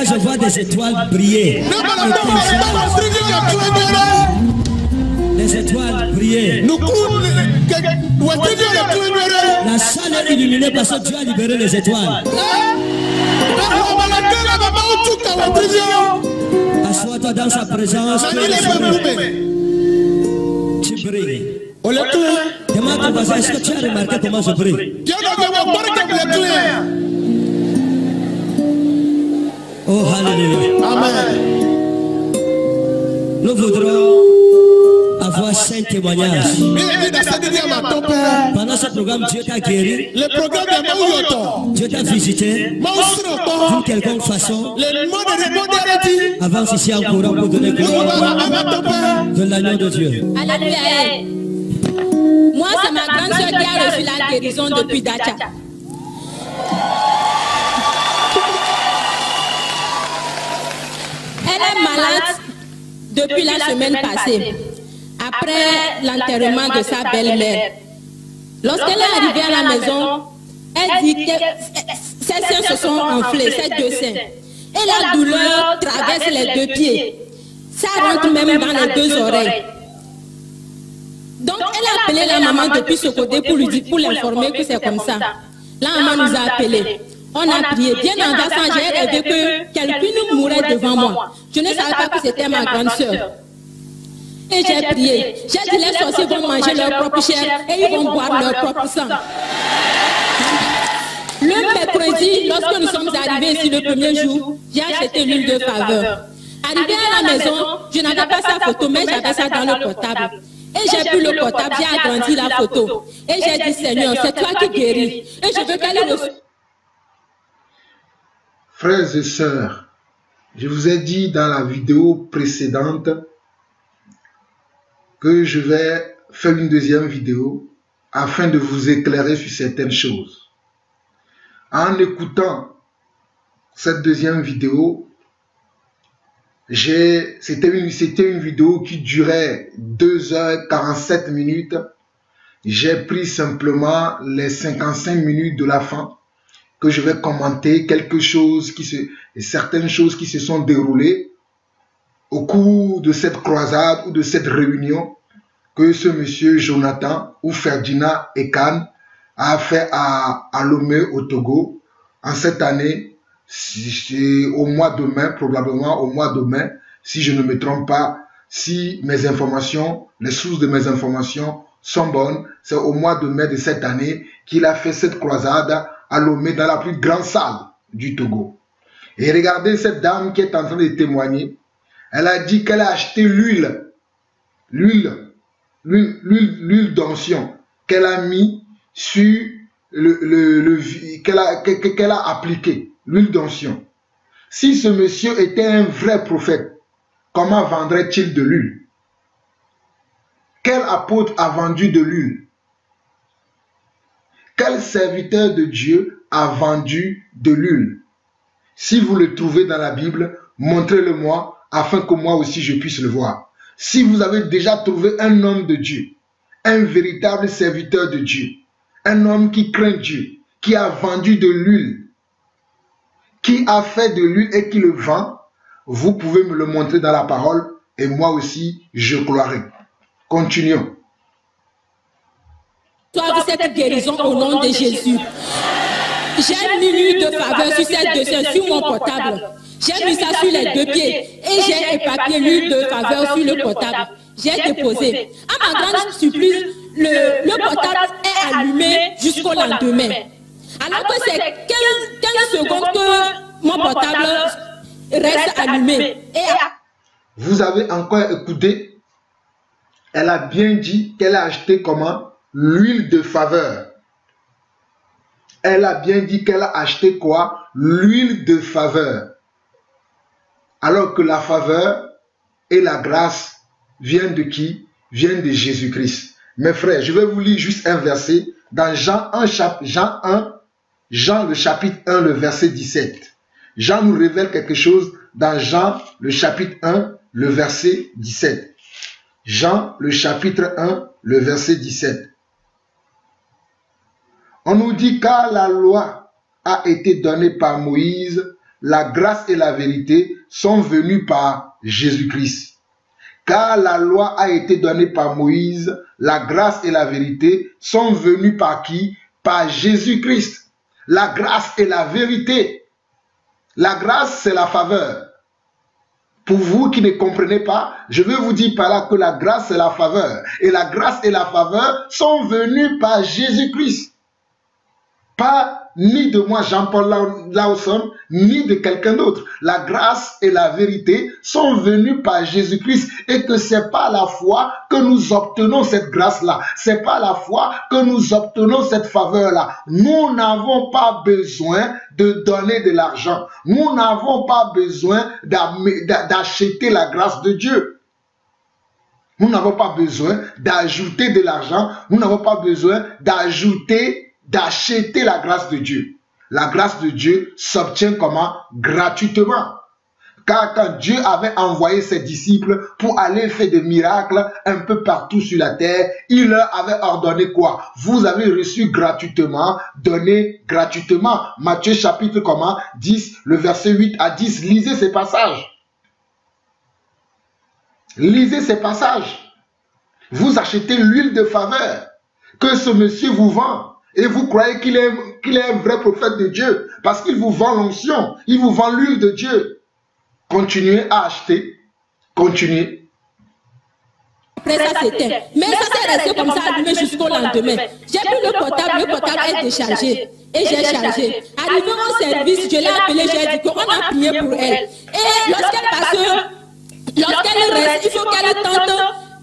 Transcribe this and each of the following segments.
je vois des étoiles briller. Les étoiles briller. La salle est illuminée parce que Dieu a libéré les étoiles. Assois-toi dans sa présence. Tu brilles. Demande à ton voisin, est-ce que tu as remarqué comment je brille? Oh, alléluia. Amen. Nous voudrons avoir 5 témoignages. Pendant ce programme, Dieu t'a guéri. Dieu t'a visité d'une quelconque façon. Avance ici en courant pour donner gloire de l'agneau de Dieu. Alléluia. Moi, c'est ma grande soeur qui a reçu la guérison depuis Dacha. Elle est malade depuis la semaine passée, après l'enterrement de sa belle-mère. Lorsqu'elle est arrivée à la maison, elle dit que ses seins se sont enflés, ses 2 seins. Et la douleur traverse les 2 pieds. Ça rentre même dans les 2 oreilles. Donc elle a appelé la maman depuis ce côté pour l'informer que c'est comme ça. La maman nous a appelés. On a prié. Bien en dansant, j'ai rêvé que quelqu'un mourait devant moi. Je ne savais pas que c'était ma grande soeur. Et j'ai prié. J'ai dit les sorciers vont manger leur propre chair et ils vont boire leur propre sang. Le mercredi, lorsque nous sommes arrivés ici le premier jour, j'ai acheté l'huile de faveur. Arrivé à la maison, je n'avais pas sa photo, mais j'avais ça dans le portable. Et j'ai pris le portable, j'ai agrandi la photo. Et j'ai dit, Seigneur, c'est toi qui guéris. Et je veux qu'elle le... Frères et sœurs, je vous ai dit dans la vidéo précédente que je vais faire une deuxième vidéo afin de vous éclairer sur certaines choses. En écoutant cette deuxième vidéo, c'était une vidéo qui durait 2h47 minutes. J'ai pris simplement les 55 minutes de la fin que je vais commenter certaines choses qui se sont déroulées au cours de cette croisade ou de cette réunion que ce monsieur Jonathan ou Ferdinand Ekan a fait à Lomé au Togo en cette année, au mois de mai, probablement au mois de mai, si je ne me trompe pas, si mes informations, les sources de mes informations sont bonnes, c'est au mois de mai de cette année qu'il a fait cette croisade à Lomé dans la plus grande salle du Togo. Et regardez cette dame qui est en train de témoigner. Elle a dit qu'elle a acheté l'huile d'onction qu'elle a mis sur qu'elle a appliqué, l'huile d'onction. Si ce monsieur était un vrai prophète, comment vendrait-il de l'huile? Quel apôtre a vendu de l'huile? Quel serviteur de Dieu a vendu de l'huile? Si vous le trouvez dans la Bible, montrez-le-moi afin que moi aussi je puisse le voir. Si vous avez déjà trouvé un homme de Dieu, un véritable serviteur de Dieu, un homme qui craint Dieu, qui a vendu de l'huile, qui a fait de l'huile et qui le vend, vous pouvez me le montrer dans la parole et moi aussi je croirai. Continuons. Toi de cette guérison au nom de Jésus. J'ai mis l'huile de faveur sur cette dessin, sur mon portable. J'ai mis ça sur les deux pieds et j'ai éparpillé l'huile de faveur sur le portable. J'ai déposé. À ma grande surprise, le portable est allumé jusqu'au lendemain. Alors que c'est 15 secondes que mon portable reste allumé. Vous avez encore écouté? Elle a bien dit qu'elle a acheté comment? L'huile de faveur. Elle a bien dit qu'elle a acheté quoi? L'huile de faveur. Alors que la faveur et la grâce viennent de qui? Viennent de Jésus-Christ. Mes frères, je vais vous lire juste un verset dans Jean le chapitre 1, le verset 17. Jean nous révèle quelque chose dans Jean le chapitre 1, le verset 17. Jean le chapitre 1, le verset 17. On nous dit car la loi a été donnée par Moïse, la grâce et la vérité sont venues par Jésus-Christ. Car la loi a été donnée par Moïse, la grâce et la vérité sont venues par qui? Par Jésus-Christ. La grâce et la vérité. La grâce, c'est la faveur. Pour vous qui ne comprenez pas, je vais vous dire par là que la grâce, c'est la faveur. Et la grâce et la faveur sont venues par Jésus-Christ. Pas ni de moi, Jean-Paul Lawson, ni de quelqu'un d'autre. La grâce et la vérité sont venues par Jésus-Christ et que c'est pas la foi que nous obtenons cette grâce-là. C'est pas la foi que nous obtenons cette faveur-là. Nous n'avons pas besoin de donner de l'argent. Nous n'avons pas besoin d'acheter la grâce de Dieu. Nous n'avons pas besoin d'ajouter de l'argent. Nous n'avons pas besoin d'acheter la grâce de Dieu. La grâce de Dieu s'obtient comment? Gratuitement. Car quand Dieu avait envoyé ses disciples pour aller faire des miracles un peu partout sur la terre, il leur avait ordonné quoi? Vous avez reçu gratuitement, donné gratuitement. Matthieu chapitre 10, le verset 8 à 10. Lisez ces passages. Lisez ces passages. Vous achetez l'huile de faveur que ce monsieur vous vend. Et vous croyez qu'il est un vrai prophète de Dieu parce qu'il vous vend l'onction, il vous vend l'huile de Dieu. Continuez à acheter, continuez. Après ça c'était. Mais ça s'est resté comme ça allumé jusqu'au lendemain. J'ai pris le portable est déchargé. Et j'ai chargé. Arrivé au service, je l'ai appelé, j'ai dit qu'on a prié pour elle. Et lorsqu'elle passe, lorsqu'elle reste, il faut qu'elle tente.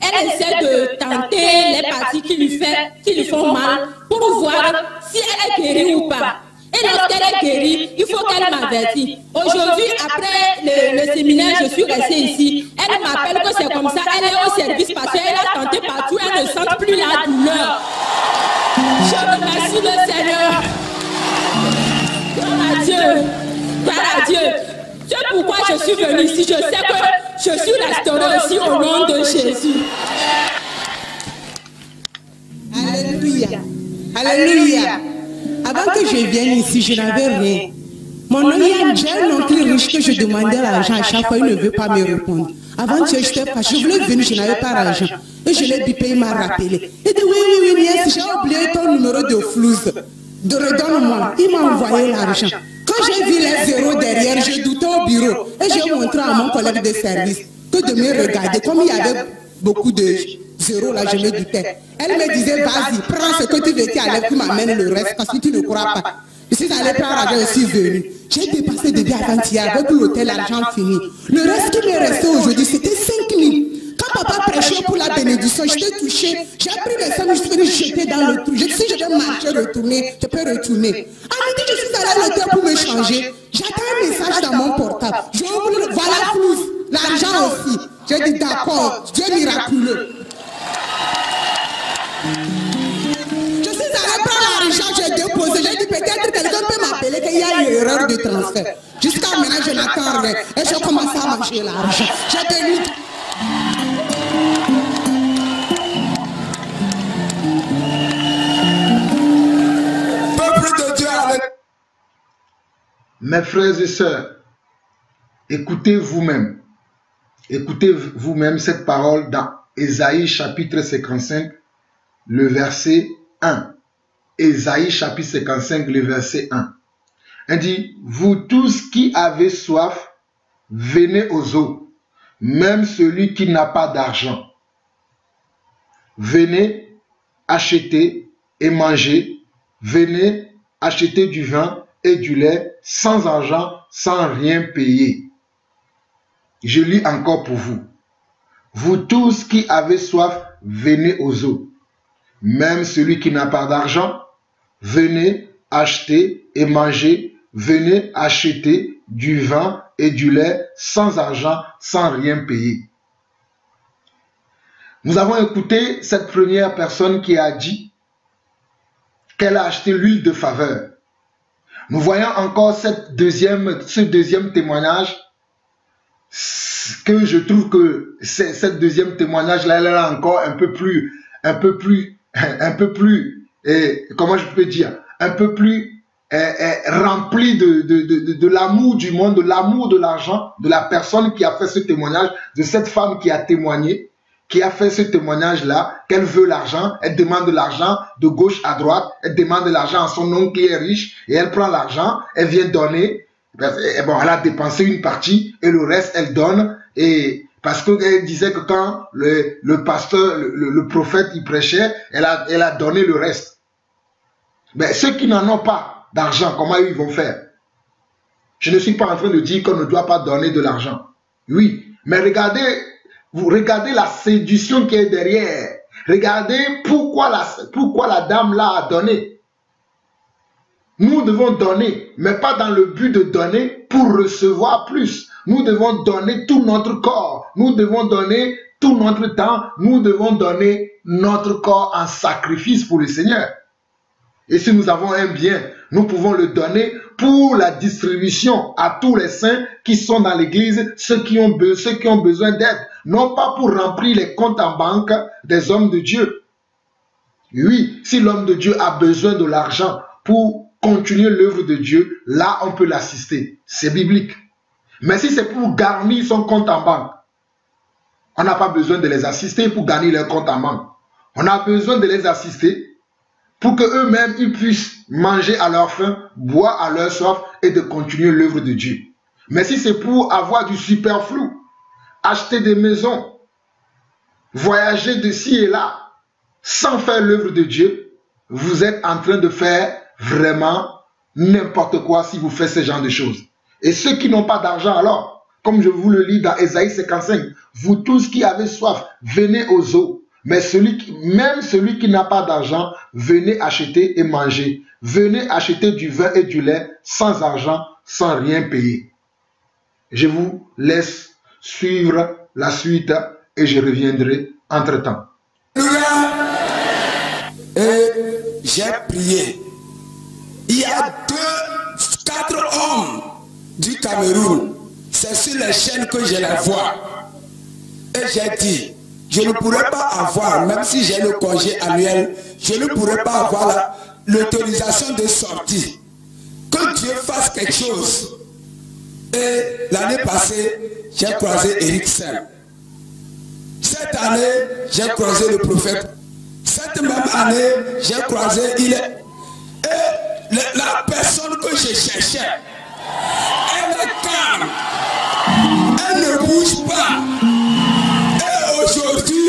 Elle essaie de tenter les parties qui lui font mal pour voir si elle est guérie ou pas. Et lorsqu'elle est guérie, il faut qu'elle m'avertisse. Aujourd'hui, après le séminaire, je suis restée ici. Elle m'appelle que c'est comme ça. Elle est au service parce qu'elle a tenté partout. Elle ne sent plus la douleur. Je remercie le Seigneur. pourquoi je suis venue ici. Je sais que je suis restaurée aussi au nom de Jésus. Alléluia. Alléluia. Avant que je vienne ici, je n'avais rien. Mon oncle, j'ai un oncle riche que je demandais l'argent à chaque fois, il ne veut pas me répondre. Avant que j'étais pas, je voulais venir, je n'avais pas l'argent. Et je l'ai bipé, il m'a rappelé. Il dit oui, yes, j'ai oublié ton numéro de flouze. Redonne-moi. Il m'a envoyé l'argent. Quand j'ai vu les zéros derrière, j'ai douté au bureau. Et j'ai montré à mon collègue de service que de me regarder. Comme il y avait beaucoup de zéros là, je me doutais. Elle me disait, vas-y, prends ce que tu veux, tu allais, tu m'amènes le reste parce que tu ne crois pas. Je suis allé prendre l'argent, je suis venu. J'ai dépassé depuis avant-hier avec l'hôtel, l'argent fini. Le reste qui m'est resté aujourd'hui, c'était 5 000. Quand papa prêchait pour la bénédiction, je t'ai touché. J'ai pris les 5 000, je suis venu jeter dans le trou. Je dis, si je vais marcher, retourner, je peux retourner. À midi, je suis allé à l'hôtel pour me changer. J'attends un message dans mon portable. Je ouvre, voilà plus, l'argent aussi. J'ai dit, d'accord, Dieu miraculeux. J'ai déposé, j'ai dit peut-être quelqu'un peut m'appeler qu'il y a une erreur de transfert. Jusqu'à maintenant, je n'attends rien. Et je commence à manger l'argent. J'ai tenu. Peuple de Dieu avec. Mes frères et sœurs, écoutez vous-même. Écoutez vous-même cette parole dans Ésaïe chapitre 55, le verset 1. Ésaïe chapitre 55, le verset 1. Il dit, vous tous qui avez soif, venez aux eaux, même celui qui n'a pas d'argent. Venez acheter et manger, venez acheter du vin et du lait sans argent, sans rien payer. Je lis encore pour vous. Vous tous qui avez soif, venez aux eaux. Même celui qui n'a pas d'argent, venez acheter et manger, venez acheter du vin et du lait sans argent, sans rien payer. Nous avons écouté cette première personne qui a dit qu'elle a acheté l'huile de faveur. Nous voyons encore ce deuxième témoignage que je trouve que cette deuxième témoignage-là, elle est encore un peu plus, comment je peux dire, un peu plus rempli de l'amour du monde, de l'amour de l'argent, de la personne qui a fait ce témoignage, de cette femme qui a témoigné, qui a fait ce témoignage-là, qu'elle veut l'argent, elle demande de l'argent de gauche à droite, elle demande de l'argent à son oncle qui est riche, et elle prend l'argent, elle vient donner, et bon, elle a dépensé une partie, et le reste, elle donne, et parce qu'elle disait que quand le pasteur, le prophète, il prêchait, elle a donné le reste. Mais ceux qui n'en ont pas d'argent, comment ils vont faire? Je ne suis pas en train de dire qu'on ne doit pas donner de l'argent. Oui, mais regardez la séduction qui est derrière. Regardez pourquoi la dame là a donné. Nous devons donner, mais pas dans le but de donner pour recevoir plus. Nous devons donner tout notre corps. Nous devons donner tout notre temps. Nous devons donner notre corps en sacrifice pour le Seigneur. Et si nous avons un bien, nous pouvons le donner pour la distribution à tous les saints qui sont dans l'église, ceux qui ont besoin d'aide. Non pas pour remplir les comptes en banque des hommes de Dieu. Oui, si l'homme de Dieu a besoin de l'argent pour continuer l'œuvre de Dieu, là on peut l'assister. C'est biblique. Mais si c'est pour garnir son compte en banque, on n'a pas besoin de les assister pour garnir leur compte en banque. On a besoin de les assister pour qu'eux-mêmes ils puissent manger à leur faim, boire à leur soif et de continuer l'œuvre de Dieu. Mais si c'est pour avoir du superflu, acheter des maisons, voyager de ci et là, sans faire l'œuvre de Dieu, vous êtes en train de faire vraiment n'importe quoi si vous faites ce genre de choses. Et ceux qui n'ont pas d'argent alors, comme je vous le lis dans Ésaïe 55, vous tous qui avez soif, venez aux eaux. Mais même celui qui n'a pas d'argent, venez acheter et manger. Venez acheter du vin et du lait sans argent, sans rien payer. Je vous laisse suivre la suite et je reviendrai entre-temps. J'ai prié. Il y a 4 hommes du Cameroun. c'est sur les chaînes que je les vois. Et j'ai dit, je ne pourrais pas avoir, même si j'ai le congé annuel, je ne pourrais pas avoir l'autorisation de sortie. Que Dieu fasse quelque chose. Et l'année passée, j'ai croisé Eric Seul. Cette année, j'ai croisé le prophète. Cette même année, j'ai croisé il est. Et la personne que je cherchais, elle est calme. Elle ne bouge pas. Et aujourd'hui,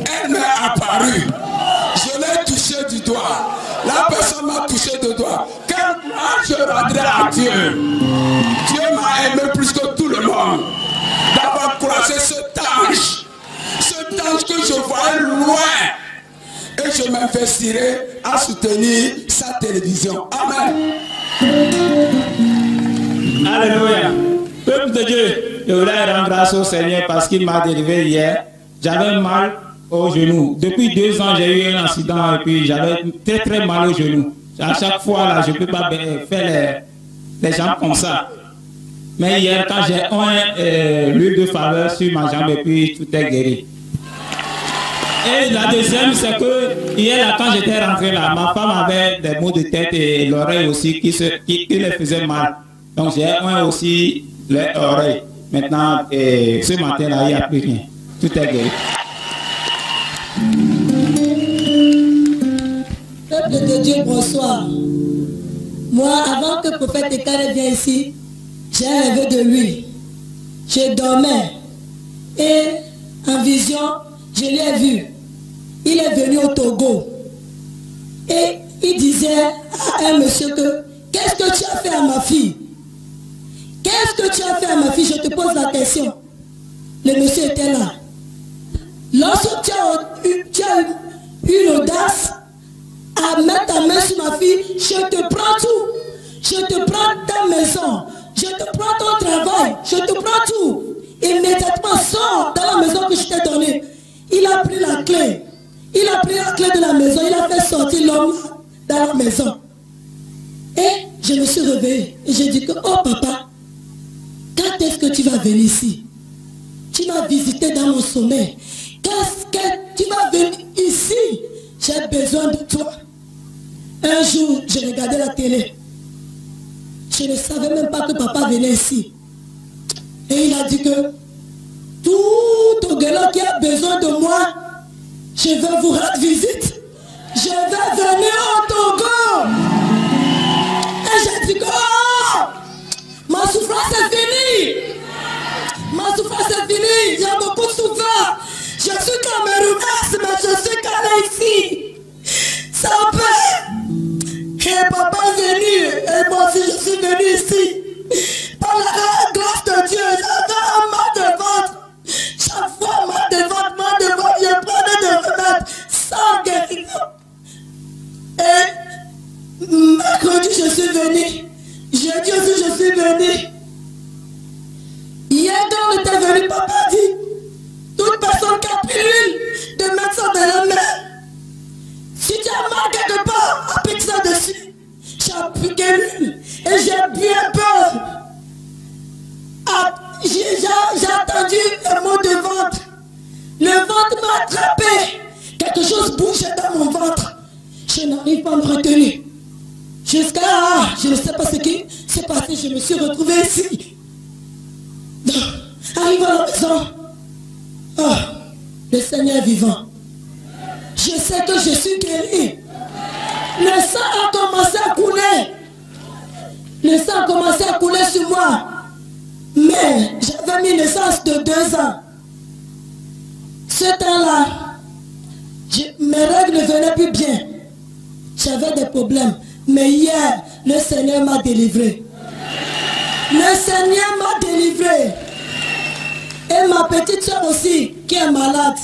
elle m'est apparue. Je l'ai touché du doigt. La personne m'a touché du doigt. Quand je rendrai à Dieu, Dieu m'a aimé plus que tout le monde. D'avoir croisé cet ange. Cet ange que je voyais loin. Et je m'investirai à soutenir sa télévision. Amen. Alléluia. Peuple de Dieu, je voudrais rendre grâce au Seigneur parce qu'il m'a délivré hier. J'avais mal au genou. Depuis 2 ans, j'ai eu un accident et puis j'avais très mal au genou. À chaque fois, là, je ne peux pas faire les jambes comme ça. Mais hier, quand j'ai l'huile de faveur sur ma jambe et puis tout est guéri. Et la deuxième, c'est que hier, là, quand j'étais rentré là, ma femme avait des maux de tête et l'oreille aussi qui les faisait mal. Donc j'ai aussi les oreilles. Maintenant, ce matin-là, il n'y a plus rien. Tout est guéri. Peuple de Dieu, bonsoir. Moi, avant que le prophète Ekare vienne ici, j'ai rêvé de lui. Je dormais. Et en vision, je l'ai vu. Il est venu au Togo. Et il disait à un monsieur que, qu'est-ce que tu as fait à ma fille? Qu'est-ce que tu as fait à ma fille? Je te pose la question. Le monsieur était là. Lorsque tu as eu l'audace à mettre ta main sur ma fille, je te prends tout. Je te prends ta maison. Je te prends ton travail. Je te prends tout. Immédiatement, sors dans la maison que je t'ai donnée. Il a pris la clé. Il a pris la clé de la maison. Il a fait sortir l'homme dans la maison. Et je me suis réveillée. Et j'ai dit que, oh papa, quand est-ce que tu vas venir ici? Tu m'as visité dans mon sommeil. Qu'est-ce que tu vas venir ici? J'ai besoin de toi. Un jour, je regardais la télé. Je ne savais même pas que papa venait ici. Et il a dit que tout Togolais qui a besoin de moi, je vais vous rendre visite. Je vais venir au Togo. Et j'ai dit que oh, ma souffrance est finie. Ma souffrance est finie. J'ai beaucoup souffert. Je suis camerounaise, mais je suis calée ici. Sans paix. Et papa est venu. Et moi aussi je suis venu ici. Par la grâce de Dieu, j'avais un mal de ventre. Chaque fois, mal de ventre, je prenais des remèdes sans guérison. Et mercredi, je suis venu. Jeudi aussi, je suis venu. Hier, quand on était venu, papa dit, toute personne qui a pris l'huile, de mettre ça dans la main. Si tu as mal quelque part, applique ça dessus. J'ai appliqué l'huile et j'ai bu un peu. J'ai attendu le mot de ventre. Le ventre m'a attrapé. Quelque chose bougeait dans mon ventre. Je n'arrive pas à me retenir. Jusqu'à je ne sais pas ce qui s'est passé. Je me suis retrouvée ici. Arrivé à la maison. Oh, le Seigneur est vivant. Je sais que je suis guéri. Le sang a commencé à couler. Le sang a commencé à couler sur moi. Mais j'avais mis une naissance de 2 ans. Ce temps-là, mes règles ne venaient plus bien. J'avais des problèmes. Mais hier, le Seigneur m'a délivré. Le Seigneur m'a délivré. Et ma petite soeur aussi, qui est malade.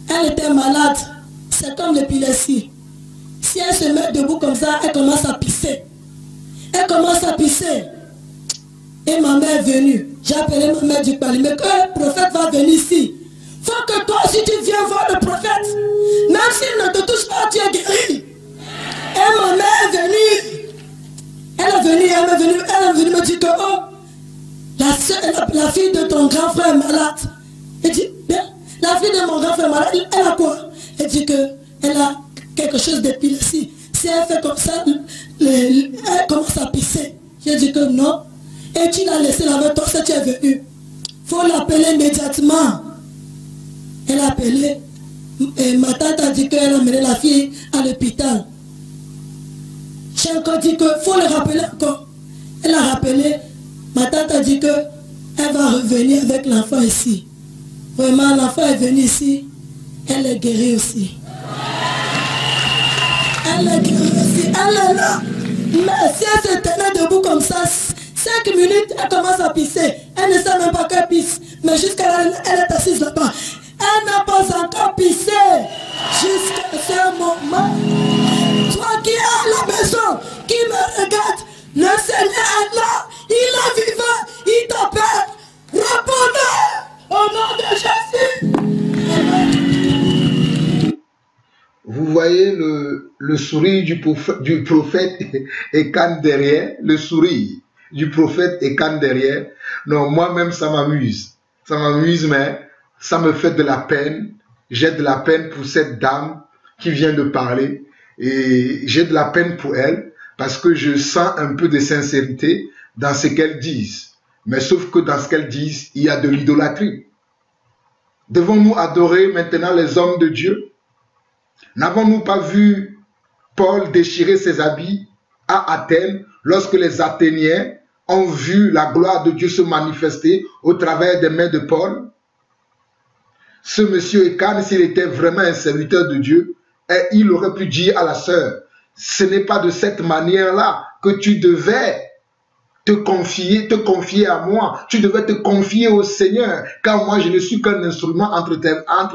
Elle était malade. C'est comme l'épilepsie. Si elle se met debout comme ça, elle commence à pisser. Elle commence à pisser. Et ma mère est venue. J'ai appelé ma mère du palais. Mais quand le prophète va venir ici, il faut que toi aussi tu viens voir le prophète. Même s'il ne te touche pas, tu es guéri. Et ma mère est venue. Elle est venue me dire que oh, la fille de ton grand frère est malade. Elle dit, bien, la fille de mon grand frère est malade, elle a quoi? Elle dit qu'elle a quelque chose d'épilepsie. Si elle fait comme ça, elle commence à pisser. J'ai dit que non. Et tu l'as laissé là avec toi, si tu es venu. Il faut l'appeler immédiatement. Elle a appelé. Et ma tante a dit qu'elle a amené la fille à l'hôpital. J'ai encore dit qu'il faut le rappeler encore. Elle a rappelé. Ma tante a dit qu'elle va revenir avec l'enfant ici. Vraiment, l'enfant est venu ici. Elle est guérie aussi. Elle est guérie aussi. Elle est là. Mais si elle se tenait debout comme ça, 5 minutes, elle commence à pisser. Elle ne sait même pas qu'elle pisse. Mais jusqu'à là, elle est assise là-bas. Elle n'a pas encore pissé. Jusqu'à ce moment. Toi qui es à la maison, qui me regarde, le Seigneur est là. Il est vivant. Il t'appelle. Répondez au nom de Jésus. Vous voyez le sourire du prophète et canne derrière. Le sourire du prophète et canne derrière. Non, moi-même, ça m'amuse. Ça m'amuse, mais ça me fait de la peine. J'ai de la peine pour cette dame qui vient de parler. Et j'ai de la peine pour elle parce que je sens un peu de sincérité dans ce qu'elles disent. Mais sauf que dans ce qu'elles disent, il y a de l'idolâtrie. Devons-nous adorer maintenant les hommes de Dieu? N'avons-nous pas vu Paul déchirer ses habits à Athènes lorsque les Athéniens ont vu la gloire de Dieu se manifester au travers des mains de Paul? Ce monsieur Ekan, s'il était vraiment un serviteur de Dieu, il aurait pu dire à la sœur, ce n'est pas de cette manière-là que tu devais te confier à moi. Tu devais te confier au Seigneur, car moi je ne suis qu'un instrument entre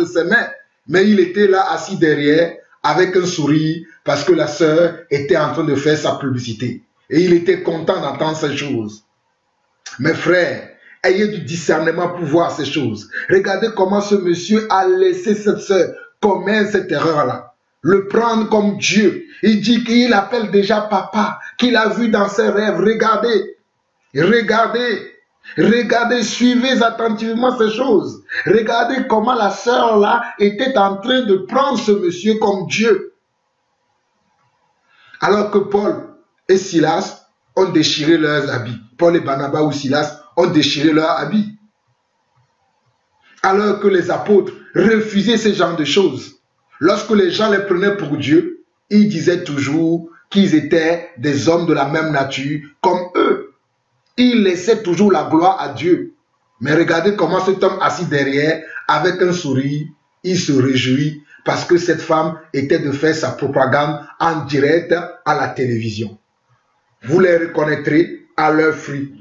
ses mains. Mais il était là assis derrière avec un sourire parce que la sœur était en train de faire sa publicité. Et il était content d'entendre ces choses. Mes frères, ayez du discernement pour voir ces choses. Regardez comment ce monsieur a laissé cette sœur commettre cette erreur-là. Le prendre comme Dieu. Il dit qu'il appelle déjà papa, qu'il a vu dans ses rêves. Regardez, regardez, regardez, suivez attentivement ces choses. Regardez comment la sœur là était en train de prendre ce monsieur comme Dieu. Alors que Paul et Silas ont déchiré leurs habits. Paul et Barnabas ou Silas ont déchiré leurs habits. Alors que les apôtres refusaient ce genre de choses. Lorsque les gens les prenaient pour Dieu, ils disaient toujours qu'ils étaient des hommes de la même nature comme eux. Ils laissaient toujours la gloire à Dieu. Mais regardez comment cet homme assis derrière, avec un sourire, il se réjouit parce que cette femme était de faire sa propagande en direct à la télévision. Vous les reconnaîtrez à leurs fruits.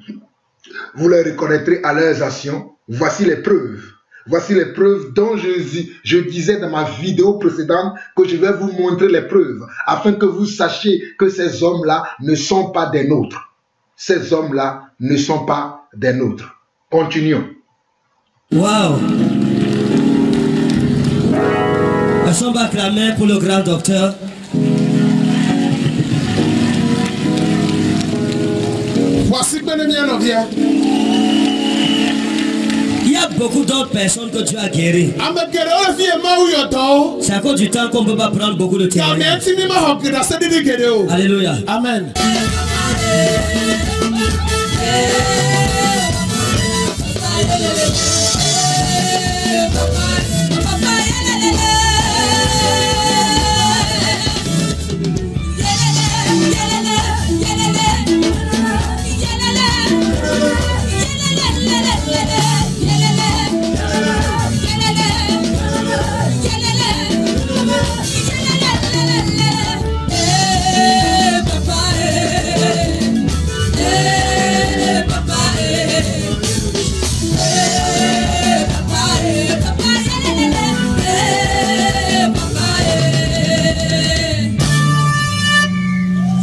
Vous les reconnaîtrez à leurs actions. Voici les preuves. Voici les preuves dont je disais dans ma vidéo précédente que je vais vous montrer les preuves afin que vous sachiez que ces hommes-là ne sont pas des nôtres. Ces hommes-là ne sont pas des nôtres. Continuons. Waouh! Passons bas la main pour le grand docteur. Voici Bénémien Ovia. Il y a beaucoup d'autres personnes que Dieu a guéries. C'est à cause du temps qu'on ne peut pas prendre beaucoup de témoignages. Alléluia. Amen.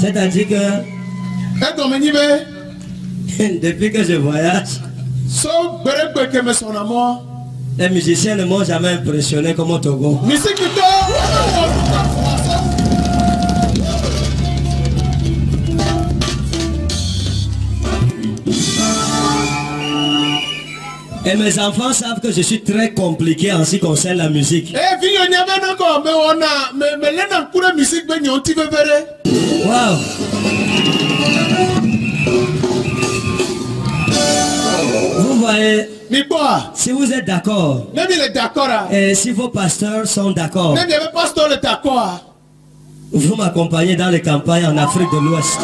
C'est-à-dire que depuis que je voyage, les musiciens ne m'ont jamais impressionné comme au Togo. Et mes enfants savent que je suis très compliqué en ce qui concerne la musique. Wow. Vous voyez, si vous êtes d'accord, et si vos pasteurs sont d'accord, vous m'accompagnez dans les campagnes en Afrique de l'Ouest.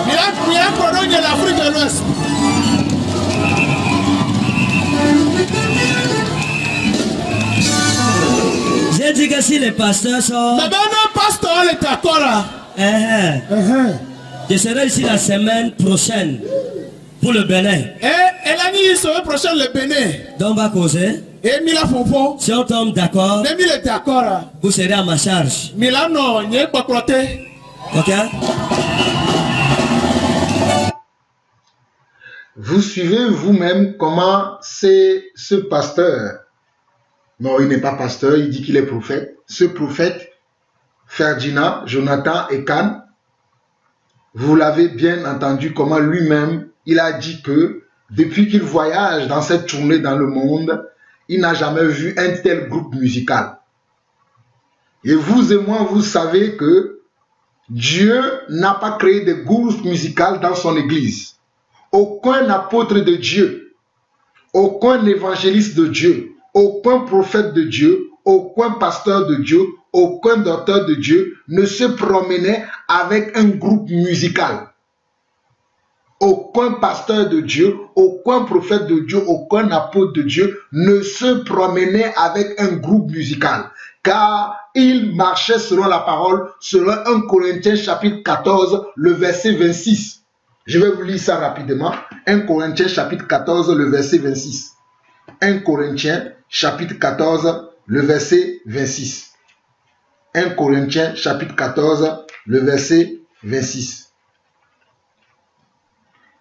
J'ai dit que si les pasteurs sont... Je serai ici la semaine prochaine pour le Bénin. Donc on va causer. Si on tombe d'accord, vous serez à ma charge. Ok? Vous suivez vous-même comment c'est ce pasteur. Non, il n'est pas pasteur, il dit qu'il est prophète. Ce prophète, Ferdinand, Jonathan et Can, vous l'avez bien entendu comment lui-même, il a dit que depuis qu'il voyage dans cette tournée dans le monde, il n'a jamais vu un tel groupe musical. Et vous et moi, vous savez que Dieu n'a pas créé de groupes musicaux dans son église. Aucun apôtre de Dieu, aucun évangéliste de Dieu, aucun prophète de Dieu, aucun pasteur de Dieu, aucun docteur de Dieu ne se promenait avec un groupe musical. Aucun pasteur de Dieu, aucun prophète de Dieu, aucun apôtre de Dieu ne se promenait avec un groupe musical. Car il marchait selon la parole, selon 1 Corinthiens chapitre 14, le verset 26. Je vais vous lire ça rapidement. 1 Corinthiens chapitre 14, le verset 26. 1 Corinthiens chapitre 14, le verset 26. 1 Corinthiens chapitre 14, le verset 26.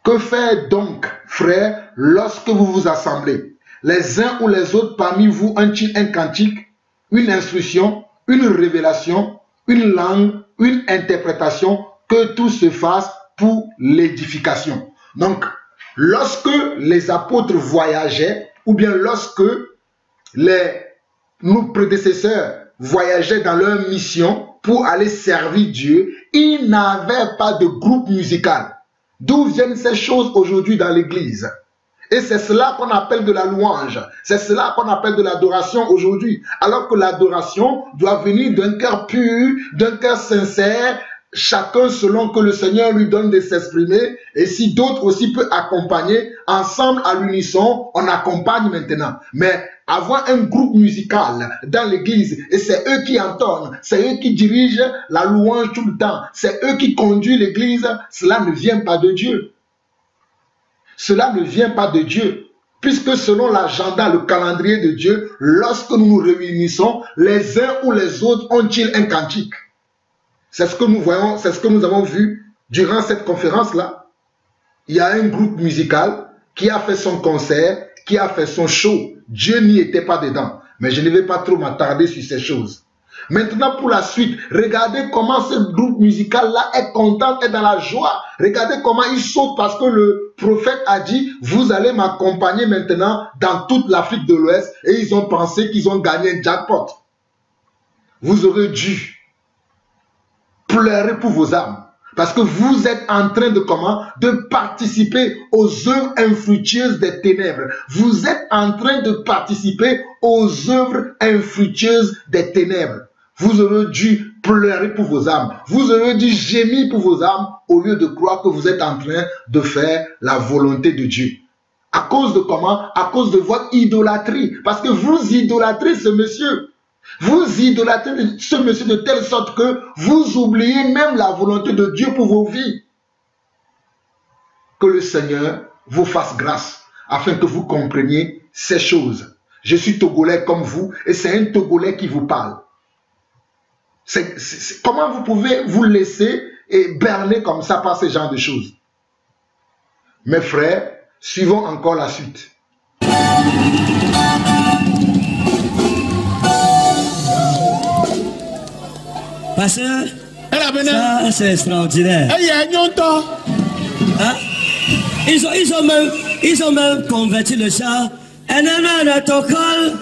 Que faire donc, frères, lorsque vous vous assemblez? Les uns ou les autres parmi vous ont-ils un cantique, une instruction, une révélation, une langue, une interprétation? Que tout se fasse pour l'édification. Donc, lorsque les apôtres voyageaient, ou bien lorsque nos prédécesseurs voyageaient dans leur mission pour aller servir Dieu, ils n'avaient pas de groupe musical. D'où viennent ces choses aujourd'hui dans l'église? Et c'est cela qu'on appelle de la louange. C'est cela qu'on appelle de l'adoration aujourd'hui. Alors que l'adoration doit venir d'un cœur pur, d'un cœur sincère, chacun selon que le Seigneur lui donne de s'exprimer. Et si d'autres aussi peuvent accompagner, ensemble à l'unisson, on accompagne maintenant. Mais avoir un groupe musical dans l'église, et c'est eux qui entonnent, c'est eux qui dirigent la louange tout le temps, c'est eux qui conduisent l'église, cela ne vient pas de Dieu. Cela ne vient pas de Dieu. Puisque selon l'agenda, le calendrier de Dieu, lorsque nous nous réunissons, les uns ou les autres ont-ils un cantique? C'est ce que nous voyons, c'est ce que nous avons vu durant cette conférence-là. Il y a un groupe musical qui a fait son concert, qui a fait son show. Dieu n'y était pas dedans. Mais je ne vais pas trop m'attarder sur ces choses. Maintenant, pour la suite, regardez comment ce groupe musical-là est content, est dans la joie. Regardez comment il saute parce que le prophète a dit, vous allez m'accompagner maintenant dans toute l'Afrique de l'Ouest. Et ils ont pensé qu'ils ont gagné un jackpot. Vous aurez dû pleurer pour vos âmes. Parce que vous êtes en train de comment? De participer aux œuvres infructueuses des ténèbres. Vous êtes en train de participer aux œuvres infructueuses des ténèbres. Vous aurez dû pleurer pour vos âmes. Vous aurez dû gémir pour vos âmes au lieu de croire que vous êtes en train de faire la volonté de Dieu. À cause de comment? À cause de votre idolâtrie. Parce que vous idolâtrez ce monsieur. Vous idolâtrez ce monsieur de telle sorte que vous oubliez même la volonté de Dieu pour vos vies. Que le Seigneur vous fasse grâce afin que vous compreniez ces choses. Je suis Togolais comme vous et c'est un Togolais qui vous parle. Comment vous pouvez vous laisser et berner comme ça par ce genre de choses? Mes frères, suivons encore la suite. Pasteur, ça c'est extraordinaire. Hein? Ils ont même converti le char Un protocole.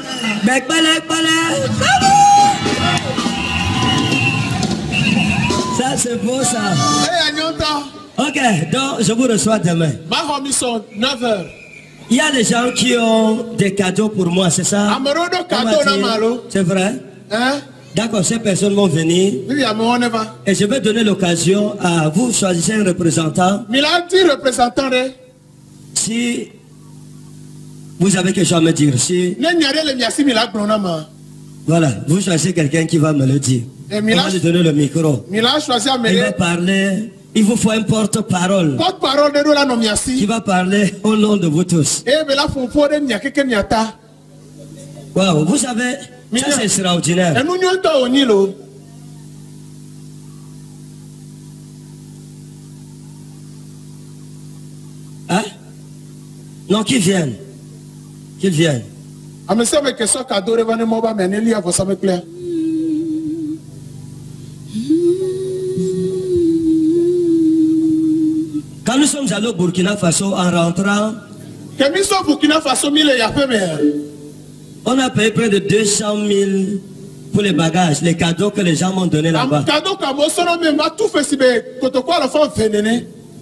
Ça c'est beau ça. Ok, donc je vous reçois demain. 9h. Il y a des gens qui ont des cadeaux pour moi, c'est ça? C'est vrai? Hein? D'accord, ces personnes vont venir. Et je vais donner l'occasion à vous choisir un représentant. Si vous avez quelque chose à me dire, si... Voilà, vous choisissez quelqu'un qui va me le dire. On va lui donner le micro. Il va parler. Il vous faut un porte-parole qui va parler au nom de vous tous. Wow, vous savez, ça c'est extraordinaire. Hein? Non, qu'ils viennent. Qu'ils viennent. Quand nous sommes allés au Burkina Faso en rentrant, on a payé près de 200 000 pour les bagages, les cadeaux que les gens m'ont donnés là-bas.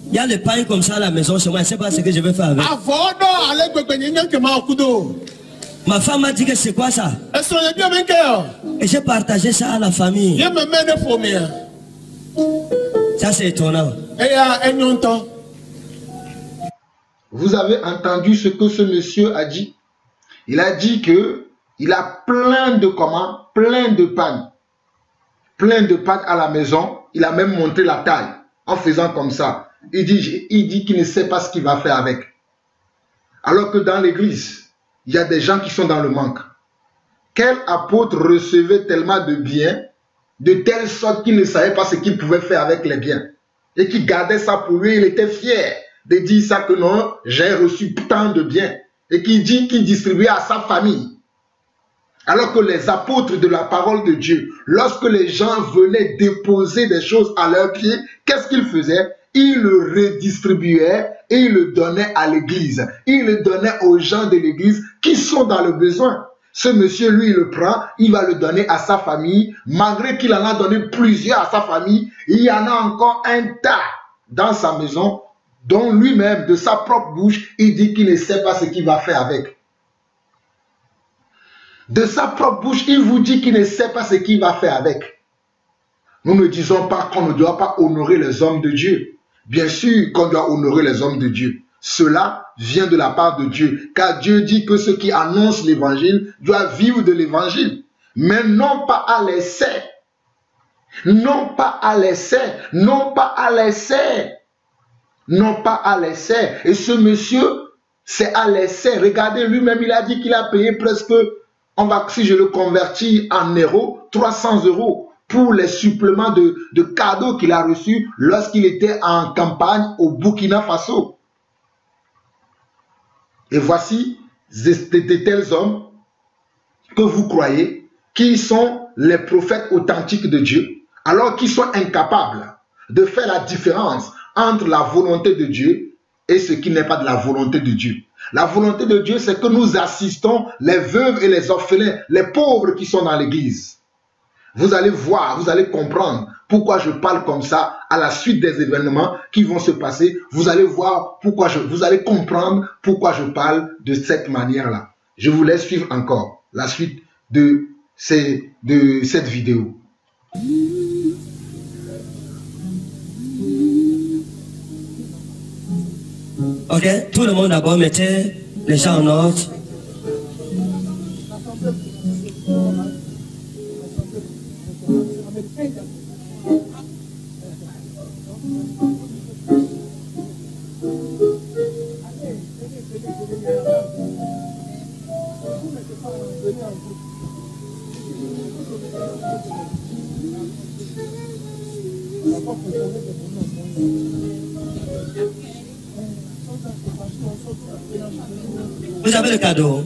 Il y a des pailles comme ça à la maison chez moi, je ne sais pas ce que je vais faire avec. Ma femme m'a dit que c'est quoi ça? Et j'ai partagé ça à la famille. Ça c'est étonnant. Vous avez entendu ce que ce monsieur a dit? Il a dit que il a plein de commandes, plein de pannes à la maison. Il a même monté la taille en faisant comme ça. Il dit qu'il ne sait pas ce qu'il va faire avec. Alors que dans l'église, il y a des gens qui sont dans le manque. Quel apôtre recevait tellement de biens, de telle sorte qu'il ne savait pas ce qu'il pouvait faire avec les biens, et qui gardait ça pour lui? Il était fier de dire ça, que non, j'ai reçu tant de biens, et qui dit qu'il distribuait à sa famille. Alors que les apôtres de la parole de Dieu, lorsque les gens venaient déposer des choses à leurs pieds, qu'est-ce qu'ils faisaient? Ils le redistribuaient et ils le donnaient à l'église. Ils le donnaient aux gens de l'église qui sont dans le besoin. Ce monsieur, lui, il le prend, il va le donner à sa famille. Malgré qu'il en a donné plusieurs à sa famille, il y en a encore un tas dans sa maison, dont lui-même, de sa propre bouche, il dit qu'il ne sait pas ce qu'il va faire avec. De sa propre bouche, il vous dit qu'il ne sait pas ce qu'il va faire avec. Nous ne disons pas qu'on ne doit pas honorer les hommes de Dieu. Bien sûr qu'on doit honorer les hommes de Dieu. Cela vient de la part de Dieu. Car Dieu dit que ceux qui annoncent l'évangile doivent vivre de l'évangile. Mais non pas à l'essai. Non pas à l'essai. Non pas à l'essai. Non pas à l'essai. Et ce monsieur, c'est à l'essai. Regardez, lui-même, il a dit qu'il a payé presque, si je le convertis en euros, 300 € pour les suppléments de cadeaux qu'il a reçus lorsqu'il était en campagne au Burkina Faso. Et voici de tels hommes que vous croyez, qui sont les prophètes authentiques de Dieu, alors qu'ils sont incapables de faire la différence entre la volonté de Dieu et ce qui n'est pas de la volonté de Dieu. La volonté de Dieu, c'est que nous assistons les veuves et les orphelins, les pauvres qui sont dans l'église. Vous allez voir, vous allez comprendre pourquoi je parle comme ça à la suite des événements qui vont se passer. Vous allez voir pourquoi vous allez comprendre pourquoi je parle de cette manière-là. Je vous laisse suivre encore la suite de cette vidéo. Ok, tout le monde d'abord mettez les gens en ordre. Vous avez le cadeau?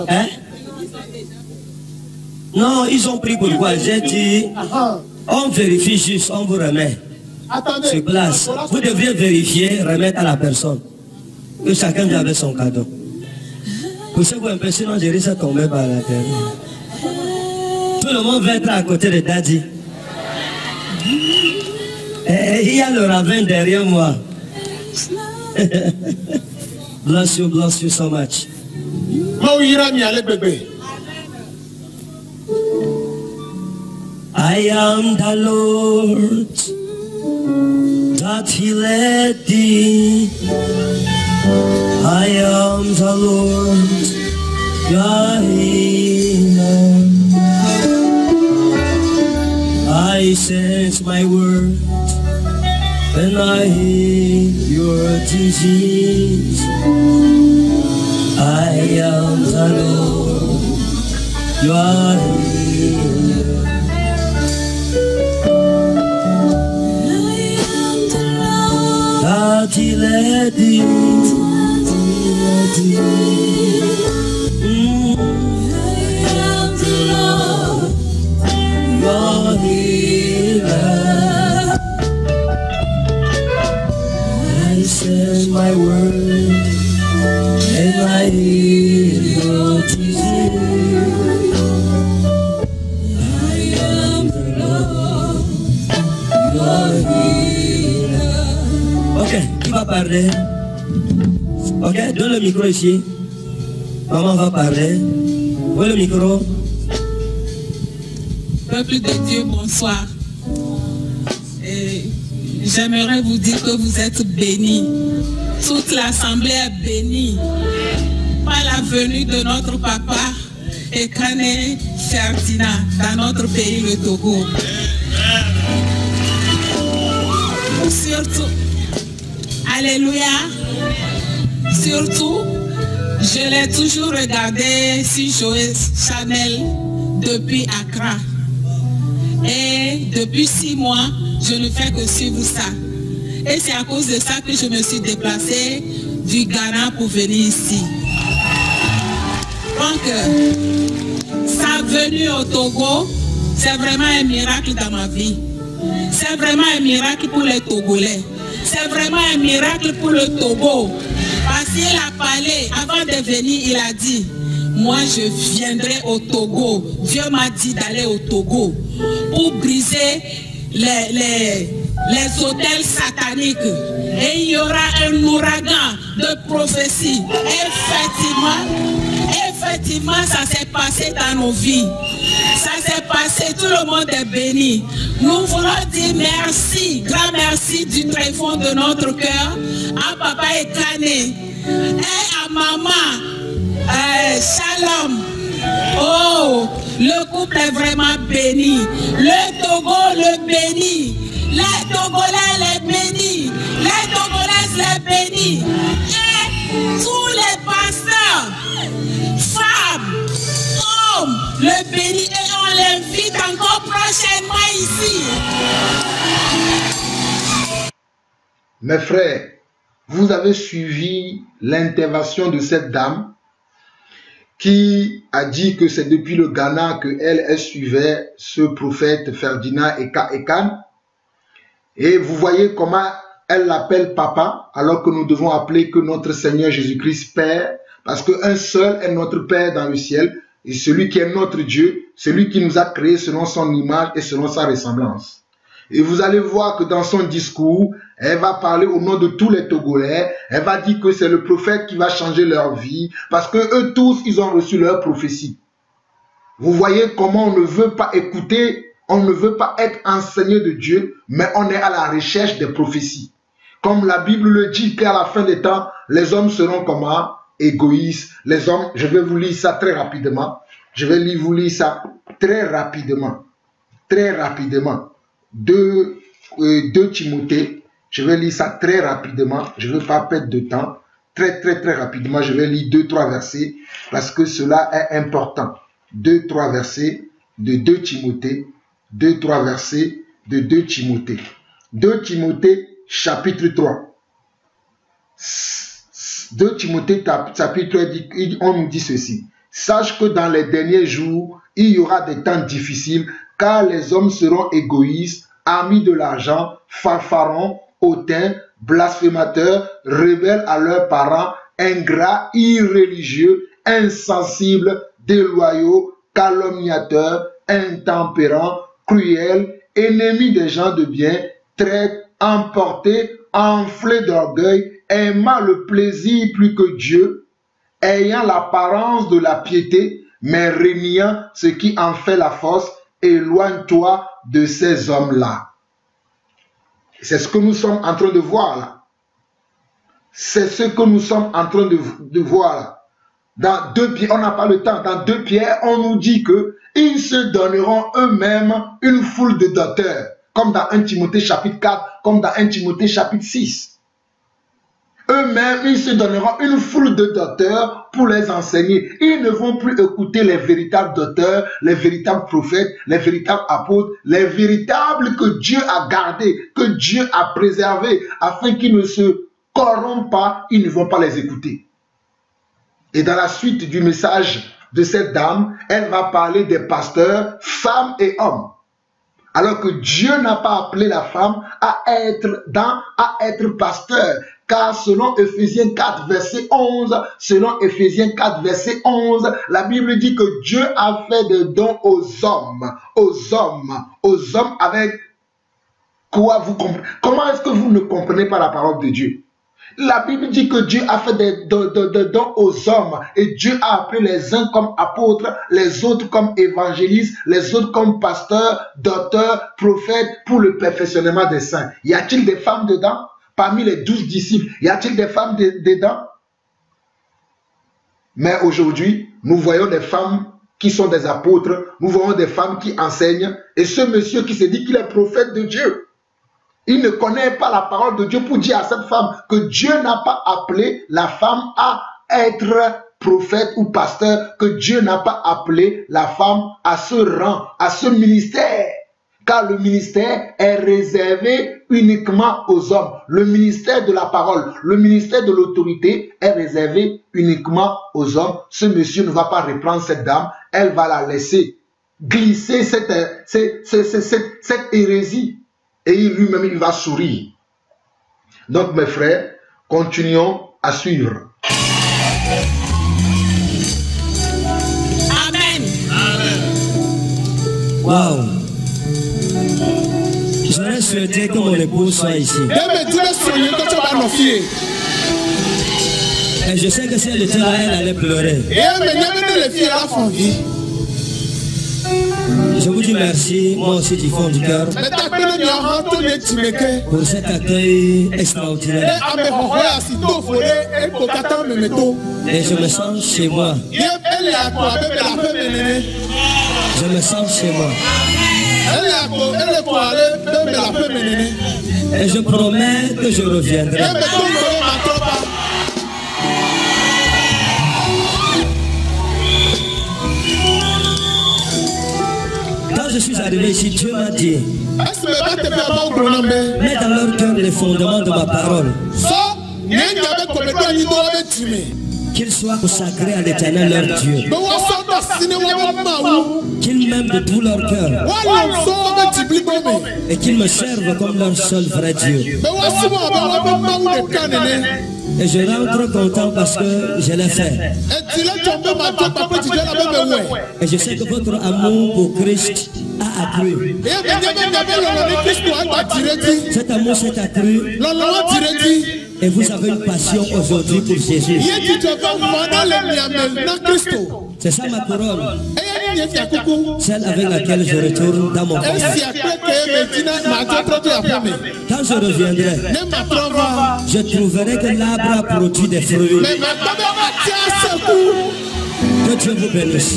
Hein? Non, ils ont pris pourquoi? J'ai dit, on vérifie juste, on vous remet sur place. Vous devriez vérifier, remettre à la personne que chacun avait son cadeau. Pour ce qui est impressionnant, j'ai risque de tomber par la terre. Tout le monde va être à côté de Daddy. Et il y a le ravin derrière moi. Bless you so much. I am the Lord that He led thee. I am the Lord, your healer. I sent my word and I healed your disease. I am the Lord, your healer. That He led thee. Your healer. I send my word and I heal your disease. I am the Lord, your healer. Ok, qui va parler? Ok, donne le micro ici. Maman va parler. Où est le micro? Peuple de Dieu, bonsoir. J'aimerais vous dire que vous êtes bénis. Toute l'assemblée est bénie par la venue de notre papa Ekane Ferdinand dans notre pays, le Togo. Surtout, alléluia. Surtout, je l'ai toujours regardé sur Joël Chanel depuis Accra. Et depuis 6 mois, je ne fais que suivre ça. Et c'est à cause de ça que je me suis déplacée du Ghana pour venir ici. Donc, sa venue au Togo, c'est vraiment un miracle dans ma vie. C'est vraiment un miracle pour les Togolais. C'est vraiment un miracle pour le Togo. Parce qu'il a parlé, avant de venir, il a dit, moi je viendrai au Togo. Dieu m'a dit d'aller au Togo pour briser les hôtels sataniques. Et il y aura un ouragan de prophétie. Effectivement, ça s'est passé dans nos vies. Ça s'est passé, tout le monde est béni. Nous voulons dire merci, grand merci du très fond de notre cœur à Papa Ekane et à Maman. Shalom. Oh, le couple est vraiment béni. Le Togo le bénit. Les Togolais les bénissent. Les Togolaises les bénissent. Et tous les pasteurs, femmes, hommes, le bénissent. Et on l'invite encore prochainement ici. Mes frères, vous avez suivi l'intervention de cette dame qui a dit que c'est depuis le Ghana qu'elle suivait ce prophète Ferdinand Ekane. Et vous voyez comment elle l'appelle papa, alors que nous devons appeler que notre Seigneur Jésus-Christ Père, parce qu'un seul est notre Père dans le ciel, et celui qui est notre Dieu, celui qui nous a créés selon son image et selon sa ressemblance. Et vous allez voir que dans son discours, elle va parler au nom de tous les Togolais. Elle va dire que c'est le prophète qui va changer leur vie. Parce que eux tous, ils ont reçu leur prophétie. Vous voyez comment on ne veut pas écouter, on ne veut pas être enseigné de Dieu, mais on est à la recherche des prophéties. Comme la Bible le dit qu'à la fin des temps, les hommes seront comment? Égoïstes. Les hommes, je vais vous lire ça très rapidement. Je vais vous lire ça très rapidement. Très rapidement. 2 Timothée, je vais lire ça très rapidement, je ne veux pas perdre de temps, très rapidement, je vais lire 2-3 versets, parce que cela est important. 2-3 versets de 2 Timothée, 2-3 versets de 2 Timothée. 2 Timothée, chapitre 3. 2 Timothée, chapitre 3, on nous dit ceci. Sache que dans les derniers jours, il y aura des temps difficiles, car les hommes seront égoïstes, amis de l'argent, fanfarons, hautains, blasphémateurs, rebelles à leurs parents, ingrats, irréligieux, insensibles, déloyaux, calomniateurs, intempérants, cruels, ennemis des gens de bien, traîtres, emportés, enflés d'orgueil, aimant le plaisir plus que Dieu, ayant l'apparence de la piété, mais reniant ce qui en fait la force. Éloigne-toi de ces hommes-là. C'est ce que nous sommes en train de voir là. C'est ce que nous sommes en train de voir là. Dans 2 Pierre, on n'a pas le temps. Dans 2 Pierre, on nous dit que ils se donneront eux-mêmes une foule de docteurs, comme dans 1 Timothée chapitre 4, comme dans 1 Timothée chapitre 6. Eux-mêmes, ils se donneront une foule de docteurs pour les enseigner. Ils ne vont plus écouter les véritables docteurs, les véritables prophètes, les véritables apôtres, les véritables que Dieu a gardés, que Dieu a préservés, afin qu'ils ne se corrompent pas. Ils ne vont pas les écouter. Et dans la suite du message de cette dame, elle va parler des pasteurs, femmes et hommes. Alors que Dieu n'a pas appelé la femme à être pasteur. Car selon Ephésiens 4, verset 11, la Bible dit que Dieu a fait des dons aux hommes avec quoi vous comprenez? Comment est-ce que vous ne comprenez pas la parole de Dieu? La Bible dit que Dieu a fait des dons aux hommes et Dieu a appelé les uns comme apôtres, les autres comme évangélistes, les autres comme pasteurs, docteurs, prophètes pour le perfectionnement des saints. Y a-t-il des femmes dedans? Parmi les 12 disciples, y a-t-il des femmes dedans? Mais aujourd'hui, nous voyons des femmes qui sont des apôtres, nous voyons des femmes qui enseignent, et ce monsieur qui se dit qu'il est prophète de Dieu, il ne connaît pas la parole de Dieu pour dire à cette femme que Dieu n'a pas appelé la femme à être prophète ou pasteur, que Dieu n'a pas appelé la femme à ce rang, à ce ministère. Car le ministère est réservé uniquement aux hommes. Le ministère de la parole, le ministère de l'autorité est réservé uniquement aux hommes. Ce monsieur ne va pas reprendre cette dame, elle va la laisser glisser cette hérésie. Et lui-même, il va sourire. Donc, mes frères, continuons à suivre. Amen. Waouh. J'aurais souhaité que mon épouse soit ici. Et je sais que si elle était là, elle allait pleurer. Je vous dis merci, moi aussi du fond du cœur, pour cet accueil extraordinaire. Et je me sens chez moi. Je me sens chez moi. Et je promets que je reviendrai. Quand je suis arrivé ici, Dieu m'a dit: mets dans leur cœur les fondements de ma parole. Qu'ils soient consacrés à l'Éternel leur Dieu. Qu'ils m'aiment de tout leur cœur. Et qu'ils me servent comme leur seul vrai Dieu. Et je rentre content parce que je l'ai fait. Et je sais que votre amour pour Christ a accru. Cet amour s'est accru. Et vous avez une passion aujourd'hui pour Jésus. C'est ça ma couronne. Celle avec laquelle je retourne dans mon pays. Quand je reviendrai, je trouverai que l'arbre a produit des fruits. Que Dieu vous bénisse.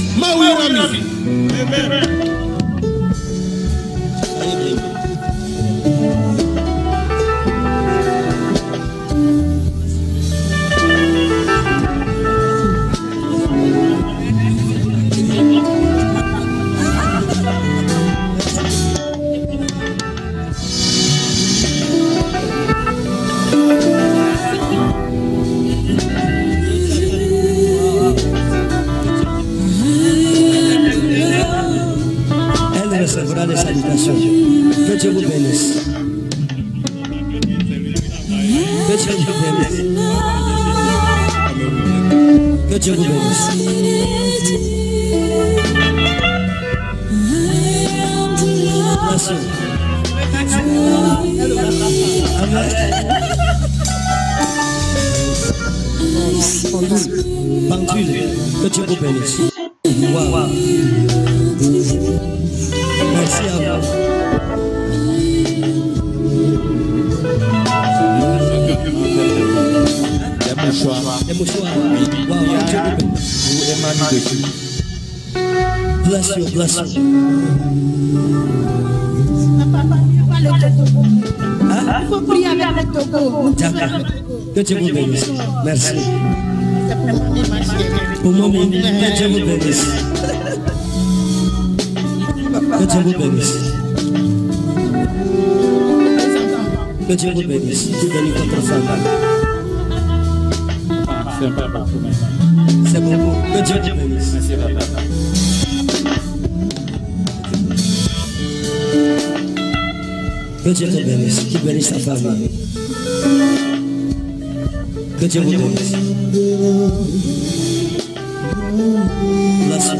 Recevra les salutations. Que Dieu vous bénisse. Que Dieu vous bénisse. Que Dieu vous bénisse. Merci. Amen. Pendule, que Dieu vous bénisse. Wow. Merci à vous. Les mouchoirs. Wow, Dieu vous bénisse. Bless you, bless you. Il faut prier avec le Togo. D'accord. Que Dieu vous bénisse. Merci. Pour moi, que Dieu vous bénisse. Que Dieu vous bénisse. Que Dieu vous bénisse. Dieu bénisse votre femme. C'est bon. Que Dieu vous bénisse. Que Dieu te bénisse. Qu'il bénisse ta famille. Que Dieu vous bénisse. Merci.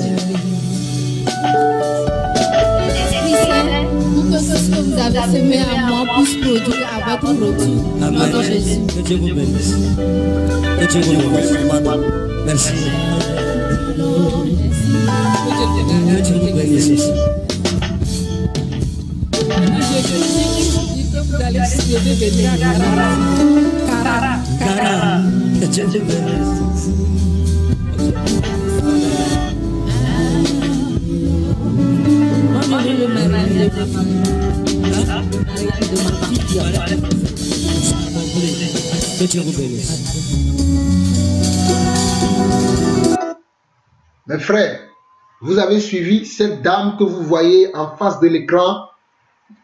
Pour que ce que vous avez semé à moi puisse produire à votre retour. Amen. Jésus. Que Dieu vous bénisse. Que Dieu vous bénisse. Merci. Que Dieu vous bénisse aussi. Cara. Que Dieu vous bénisse. Que Dieu vous bénisse. Mes frères, vous avez suivi cette dame que vous voyez en face de l'écran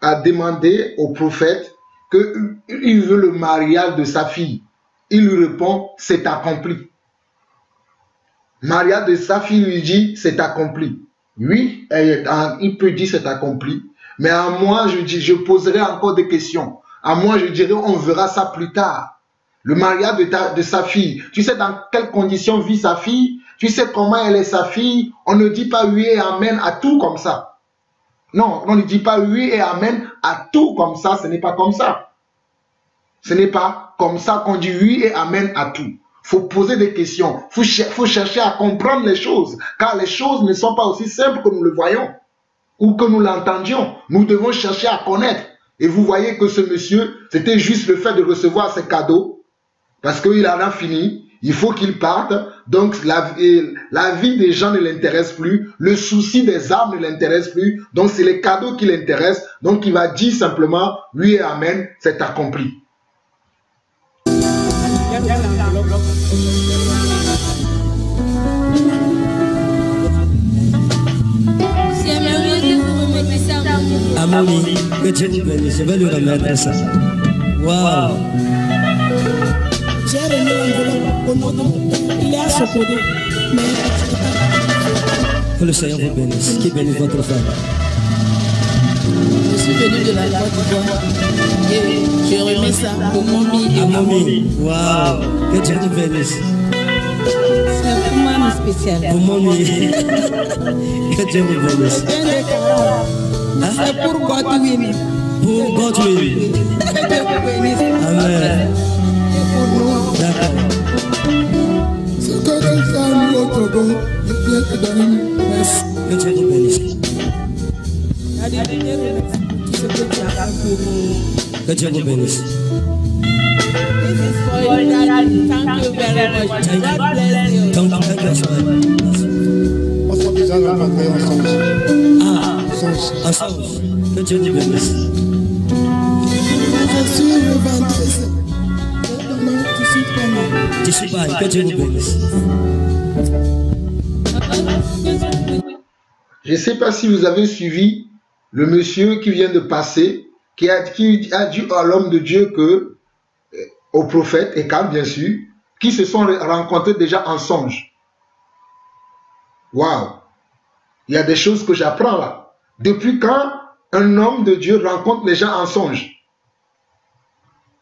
a demandé au prophète qu'il veut le mariage de sa fille. Il lui répond, c'est accompli. Mariage de sa fille lui dit, c'est accompli. Oui, il peut dire c'est accompli. Mais à moi, je poserai encore des questions. À moi, je dirais, on verra ça plus tard. Le mariage de sa fille. Tu sais dans quelles conditions vit sa fille? Tu sais comment elle est sa fille? On ne dit pas oui et amen à tout comme ça. Non, on ne dit pas oui et amen à tout comme ça. Ce n'est pas comme ça. Ce n'est pas comme ça qu'on dit oui et amen à tout. Il faut poser des questions. Il faut chercher à comprendre les choses. Car les choses ne sont pas aussi simples que nous le voyons. Ou que nous l'entendions. Nous devons chercher à connaître. Et vous voyez que ce monsieur, c'était juste le fait de recevoir ses cadeaux. Parce qu'il en a fini. Il faut qu'il parte. Donc la vie des gens ne l'intéresse plus. Le souci des âmes ne l'intéresse plus. Donc c'est les cadeaux qui l'intéressent. Donc il va dire simplement oui et amen, c'est accompli. Amoni, que Dieu vous bénisse. Je vais lui remettre ça. Waouh. J'ai remis l'enveloppe au nom de mon Père. Il est à ce côté. Que le Seigneur vous bénisse. Qui bénisse votre femme. Je suis venu de la Côte d'Ivoire et je remets ça pour Momi et Momi. Waouh. Que Dieu vous bénisse. C'est pour moi spécial. Pour Momi. Que Dieu vous bénisse. C'est pour Godwin. Pour Godwin. Que Dieu vous bénisse. Amen. D'accord. C'est que tu as mis au Togo et Dieu te donne merci. Que Dieu vous bénisse. Que Dieu vous bénisse. Thank you very much. God bless you. On s'est déjà rencontrés ensemble. Ah, ensemble. Que Dieu vous bénisse. Je suis le 23. Je suis pas. Que Dieu vous bénisse. Je ne sais pas si vous avez suivi le monsieur qui vient de passer, qui a dit à l'homme de Dieu que, au prophète, et Cam bien sûr, qui se sont rencontrés déjà en songe. Waouh! Il y a des choses que j'apprends là. Depuis quand un homme de Dieu rencontre les gens en songe?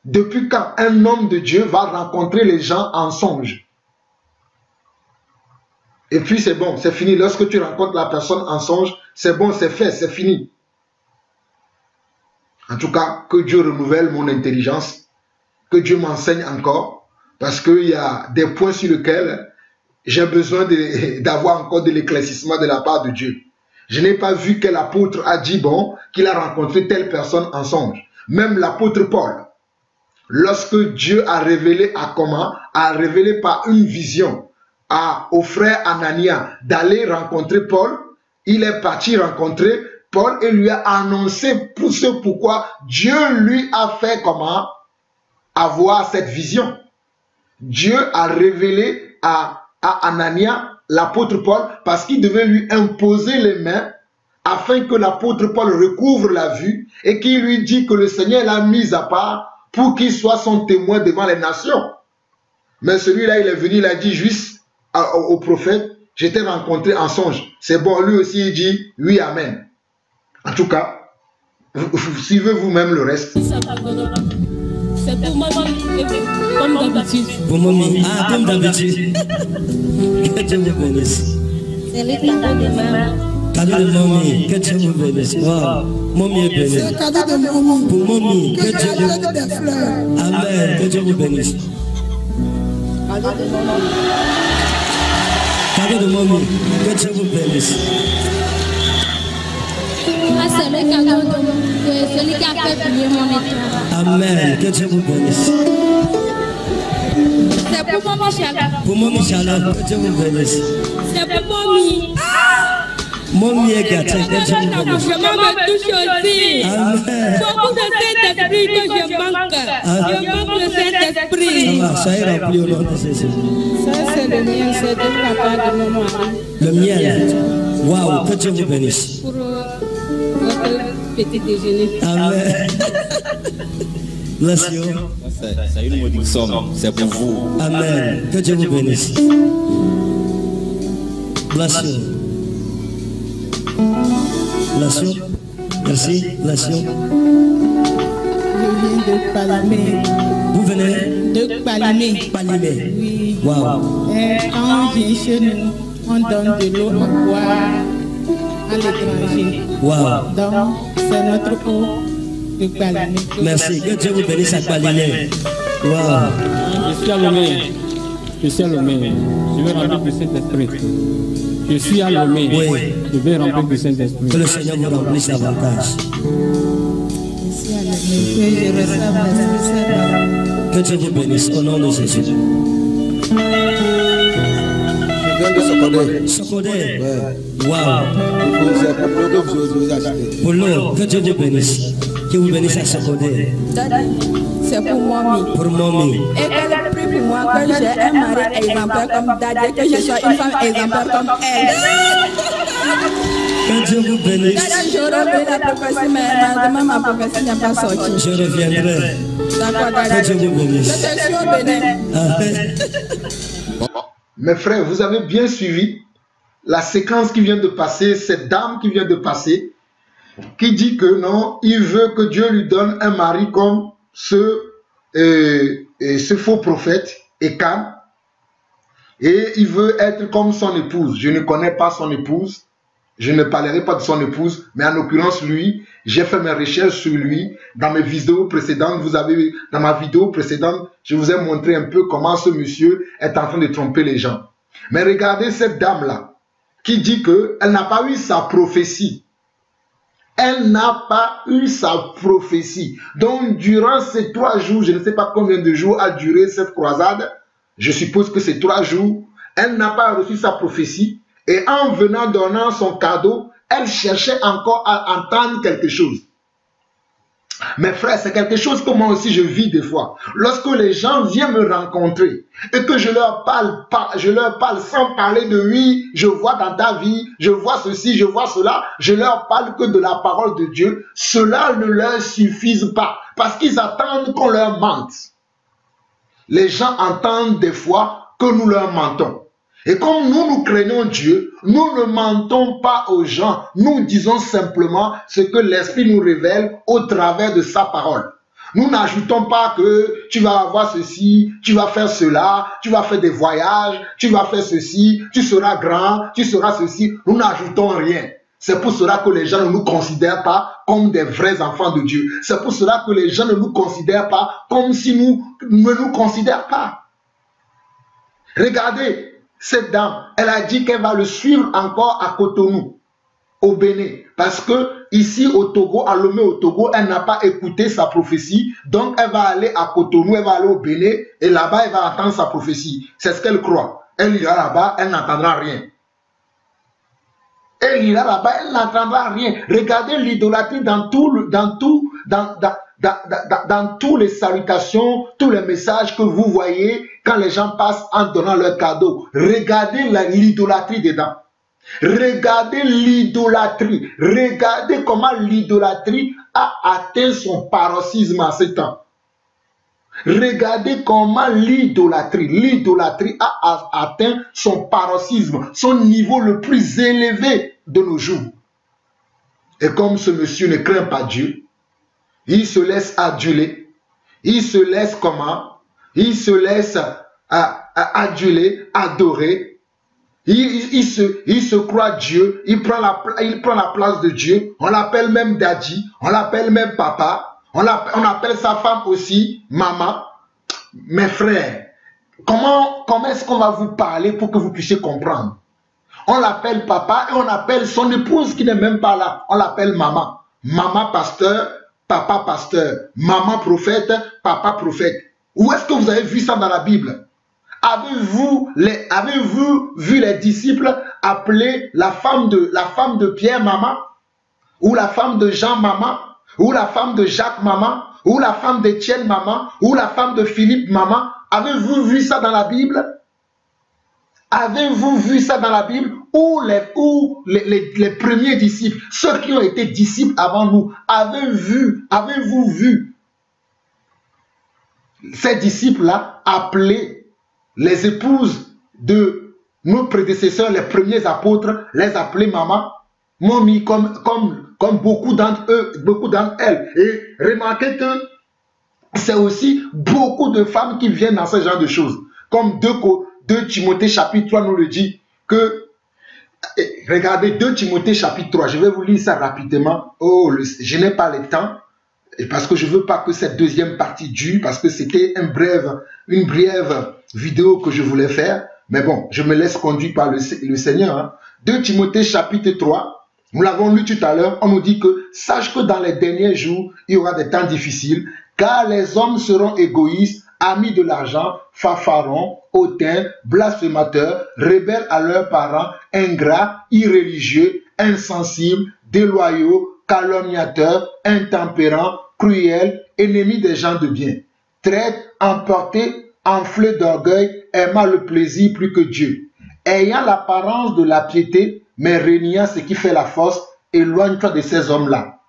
Depuis quand un homme de Dieu va rencontrer les gens en songe? Et puis c'est bon, c'est fini. Lorsque tu rencontres la personne en songe, c'est bon, c'est fait, c'est fini. En tout cas, que Dieu renouvelle mon intelligence, que Dieu m'enseigne encore, parce qu'il y a des points sur lesquels j'ai besoin d'avoir encore de l'éclaircissement de la part de Dieu. Je n'ai pas vu que l'apôtre a dit, bon, qu'il a rencontré telle personne en songe. Même l'apôtre Paul, lorsque Dieu a révélé à comment, a révélé par une vision au frère Anania d'aller rencontrer Paul, il est parti rencontrer Paul et lui a annoncé pour ce pourquoi Dieu lui a fait comment avoir cette vision. Dieu a révélé à Anania, l'apôtre Paul, parce qu'il devait lui imposer les mains afin que l'apôtre Paul recouvre la vue et qu'il lui dit que le Seigneur l'a mis à part pour qu'il soit son témoin devant les nations. Mais celui-là, il est venu, il a dit juste au prophète, je t'ai rencontré en songe. C'est bon, lui aussi il dit oui, amen. En tout cas, vous suivez vous-même le reste. C'est pour moi, comme d'habitude. Pour mommy, ah, comme d'habitude. Que Dieu vous bénisse. C'est le cadeau de maman. Cadeau de mommy, que Dieu vous bénisse. Wow, mommy est bénie. C'est le cadeau de mommy. Pour mommy, que Dieu vous bénisse. Des fleurs. Amen, que Dieu vous bénisse. Cadeau de maman. Cadeau de mommy, que Dieu vous bénisse. Ah, c'est le cadeau de celui qui a fait briller mon étoile. Amen, que Dieu vous bénisse. C'est pour moi, Charlotte. Pour mommy Charlotte, que Dieu vous bénisse. C'est pour mommy. Mommy est gâtée, que Dieu vous bénisse. Je me touche aussi. Amen. Beaucoup de Saint-Esprit que je manque. Je manque le Saint-Esprit. Soyez remplis au nom de Jésus. Ça, c'est le mien, c'est de la part de mon mari. Le miel. Waouh, que Dieu vous bénisse. Pour votre petit déjeuner. Amen. Bless you. C'est une modique somme, c'est pour vous. Amen. Que Dieu vous bénisse. Bless you. Bless you. Merci. Bless you. Je viens de Palimé. Vous venez De Palimé. Palimé. Oui. Waouh. Et quand on vient chez nous, on donne de l'eau à boire à l'étranger. Waouh. Donc, c'est notre eau de Palimé. Merci. Que Dieu vous bénisse à Palimé. Waouh. Je suis à Lomé. Je suis à Lomé. Je vais remplir du Saint-Esprit. Je suis à Lomé. Oui. Je vais remplir du Saint-Esprit. Que le Seigneur vous remplisse davantage. Ici à Lomé, que je reçoive l'Esprit Saint. Que Dieu vous bénisse au nom de Jésus. Je viens de Sokodé. Sokodé. Ouais. Waouh. C'est pour l'eau que vous achetez. Pour l'eau, que Dieu vous bénisse. Que vous bénisse à Sokodé. C'est pour mommy. Pour mommy. Et qu'elle prie pour moi que j'ai un mari exemplaire comme Daddy, que je sois une femme exemplaire comme elle. Que Dieu vous bénisse. Daddy, j'aurais pris la prophétie, mais malheureusement ma prophétie n'est pas sortie. Je reviendrai. D'accord, Daddy. Que Dieu vous bénisse. Je te suis au Bénin. Amen. Mes frères, vous avez bien suivi la séquence qui vient de passer, cette dame qui vient de passer, qui dit que non, il veut que Dieu lui donne un mari comme ce faux prophète, Ekan, et il veut être comme son épouse. Je ne connais pas son épouse, je ne parlerai pas de son épouse, mais en l'occurrence lui, j'ai fait mes recherches sur lui. Dans mes vidéos précédentes, dans ma vidéo précédente, je vous ai montré un peu comment ce monsieur est en train de tromper les gens. Mais regardez cette dame-là, qui dit qu'elle n'a pas eu sa prophétie. Elle n'a pas eu sa prophétie. Donc, durant ces 3 jours, je ne sais pas combien de jours a duré cette croisade, je suppose que c'est 3 jours, elle n'a pas reçu sa prophétie. Et en venant donner son cadeau, elle cherchait encore à entendre quelque chose. Mes frères, c'est quelque chose que moi aussi je vis des fois. Lorsque les gens viennent me rencontrer et que je leur parle sans parler de oui, je vois dans ta vie, je vois ceci, je vois cela, je leur parle que de la parole de Dieu, cela ne leur suffit pas parce qu'ils attendent qu'on leur mente. Les gens entendent des fois que nous leur mentons. Et comme nous craignons Dieu, nous ne mentons pas aux gens. Nous disons simplement ce que l'Esprit nous révèle au travers de sa parole. Nous n'ajoutons pas que tu vas avoir ceci, tu vas faire cela, tu vas faire des voyages, tu vas faire ceci, tu seras grand, tu seras ceci. Nous n'ajoutons rien. C'est pour cela que les gens ne nous considèrent pas comme des vrais enfants de Dieu. C'est pour cela que les gens ne nous considèrent pas comme si nous ne nous considèrent pas. Regardez, cette dame, elle a dit qu'elle va le suivre encore à Cotonou, au Bénin. Parce que ici au Togo, à Lomé au Togo, elle n'a pas écouté sa prophétie. Donc elle va aller à Cotonou, elle va aller au Bénin. Et là-bas, elle va entendre sa prophétie. C'est ce qu'elle croit. Elle ira là-bas, elle n'entendra rien. Elle ira là-bas, elle n'entendra rien. Regardez l'idolâtrie dans tous les salutations, tous les messages que vous voyez quand les gens passent en donnant leurs cadeaux. Regardez l'idolâtrie dedans. Regardez l'idolâtrie. Regardez comment l'idolâtrie a atteint son paroxysme à ce temps. Regardez comment l'idolâtrie a atteint son paroxysme, son niveau le plus élevé de nos jours. Et comme ce monsieur ne craint pas Dieu, il se laisse aduler. Il se laisse comment? Il se laisse aduler, adorer. Il se croit Dieu. Il prend la place de Dieu. On l'appelle même daddy. On l'appelle même papa. On appelle sa femme aussi maman. Mes frères, comment est-ce qu'on va vous parler pour que vous puissiez comprendre? On l'appelle papa et on appelle son épouse qui n'est même pas là. On l'appelle maman. Maman pasteur, papa pasteur. Maman prophète, papa prophète. Où est-ce que vous avez vu ça dans la Bible? Avez-vous vu les disciples appeler la femme de Pierre maman? Ou la femme de Jean maman? Ou la femme de Jacques maman? Ou la femme d'Étienne maman? Ou la femme de Philippe maman? Avez-vous vu ça dans la Bible? Avez-vous vu ça dans la Bible? Ou les premiers disciples, ceux qui ont été disciples avant nous, avez-vous vu ces disciples-là appeler les épouses de nos prédécesseurs, les premiers apôtres, les appeler maman, mommy, comme beaucoup d'entre elles. Et remarquez que c'est aussi beaucoup de femmes qui viennent dans ce genre de choses. Comme 2 Timothée chapitre 3 nous le dit que, regardez 2 Timothée chapitre 3, je vais vous lire ça rapidement. Je n'ai pas le temps, parce que je ne veux pas que cette deuxième partie dure, parce que c'était une brève vidéo que je voulais faire. Mais bon, je me laisse conduire par le Seigneur. Hein. 2 Timothée chapitre 3, nous l'avons lu tout à l'heure, on nous dit que sache que dans les derniers jours, il y aura des temps difficiles, car les hommes seront égoïstes, amis de l'argent, fanfarons, hautains, blasphémateurs, rebelles à leurs parents, ingrats, irréligieux, insensibles, déloyaux, calomniateurs, intempérants, cruels, ennemis des gens de bien, traîtres, emportés, enflés d'orgueil, aimant le plaisir plus que Dieu, ayant l'apparence de la piété, mais régnant ce qui fait la force, éloigne-toi de ces hommes-là.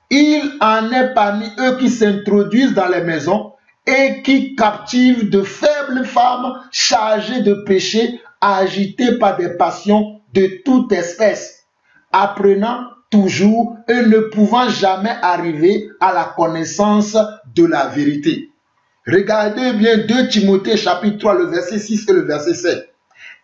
Il en est parmi eux qui s'introduisent dans les maisons et qui captivent de faibles femmes chargées de péché, agitées par des passions de toute espèce, apprenant toujours et ne pouvant jamais arriver à la connaissance de la vérité. Regardez bien 2 Timothée chapitre 3, le verset 6 et le verset 7.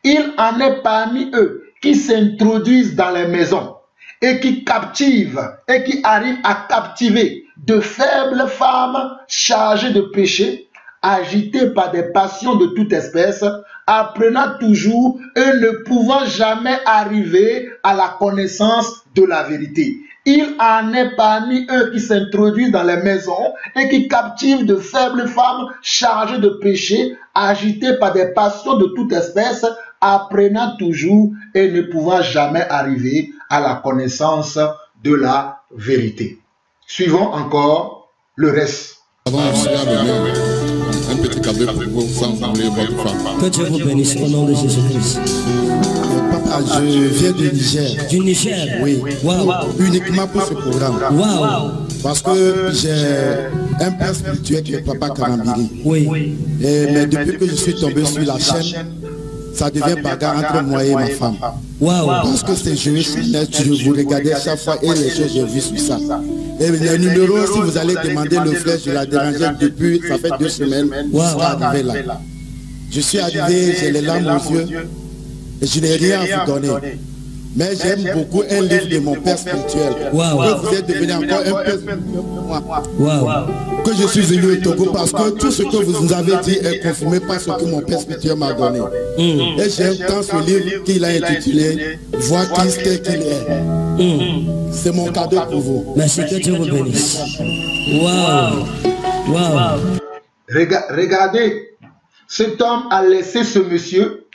Il en est parmi eux qui s'introduisent dans les maisons et qui captivent et qui arrivent à captiver de faibles femmes chargées de péché, agitées par des passions de toute espèce, apprenant toujours et ne pouvant jamais arriver à la connaissance de la vérité. Il en est parmi eux qui s'introduisent dans les maisons et qui captivent de faibles femmes chargées de péché, agitées par des passions de toute espèce, apprenant toujours et ne pouvant jamais arriver à la connaissance de la vérité. Suivons encore le reste. Un petit cadeau pour vous sans oublier votre femme. Que Dieu vous bénisse au nom de Jésus-Christ. Papa, je viens du Niger. Du Niger? Oui. Wow. Uniquement pour ce programme. Wow. Parce que j'ai un père spirituel qui est Papa Kanambiri. Oui. Mais depuis que je suis tombé sur la chaîne, ça devient bagarre entre moi et ma femme. Wow. Parce que c'est jeu sur net, je vous regardais chaque fois et les choses j'ai vu sur ça. Et le numéro, si vous allez demander le flèche, je la dérangeais depuis, ça fait 2 semaines, je suis arrivé là. Je suis arrivé, j'ai les larmes aux yeux, et je n'ai rien à vous donner. Mais j'aime beaucoup un livre de mon père spirituel. Que vous êtes devenu encore un père spirituel pour moi. Que je suis venu au Togo parce que tout ce que vous nous avez dit est confirmé par ce que mon père spirituel m'a donné. Et j'aime tant ce livre qu'il a intitulé Vois Christ tel qu'il est. C'est mon cadeau pour vous. Merci, que Dieu vous bénisse. Regardez, cet homme a laissé ce monsieur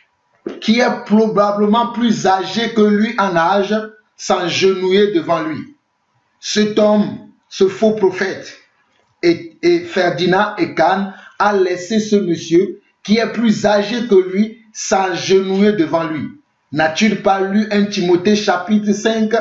qui est probablement plus âgé que lui en âge, s'agenouiller devant lui. Cet homme, ce faux prophète, et Ferdinand Ekan a laissé ce monsieur qui est plus âgé que lui s'agenouiller devant lui. N'a-t-il pas lu 1 Timothée chapitre 5?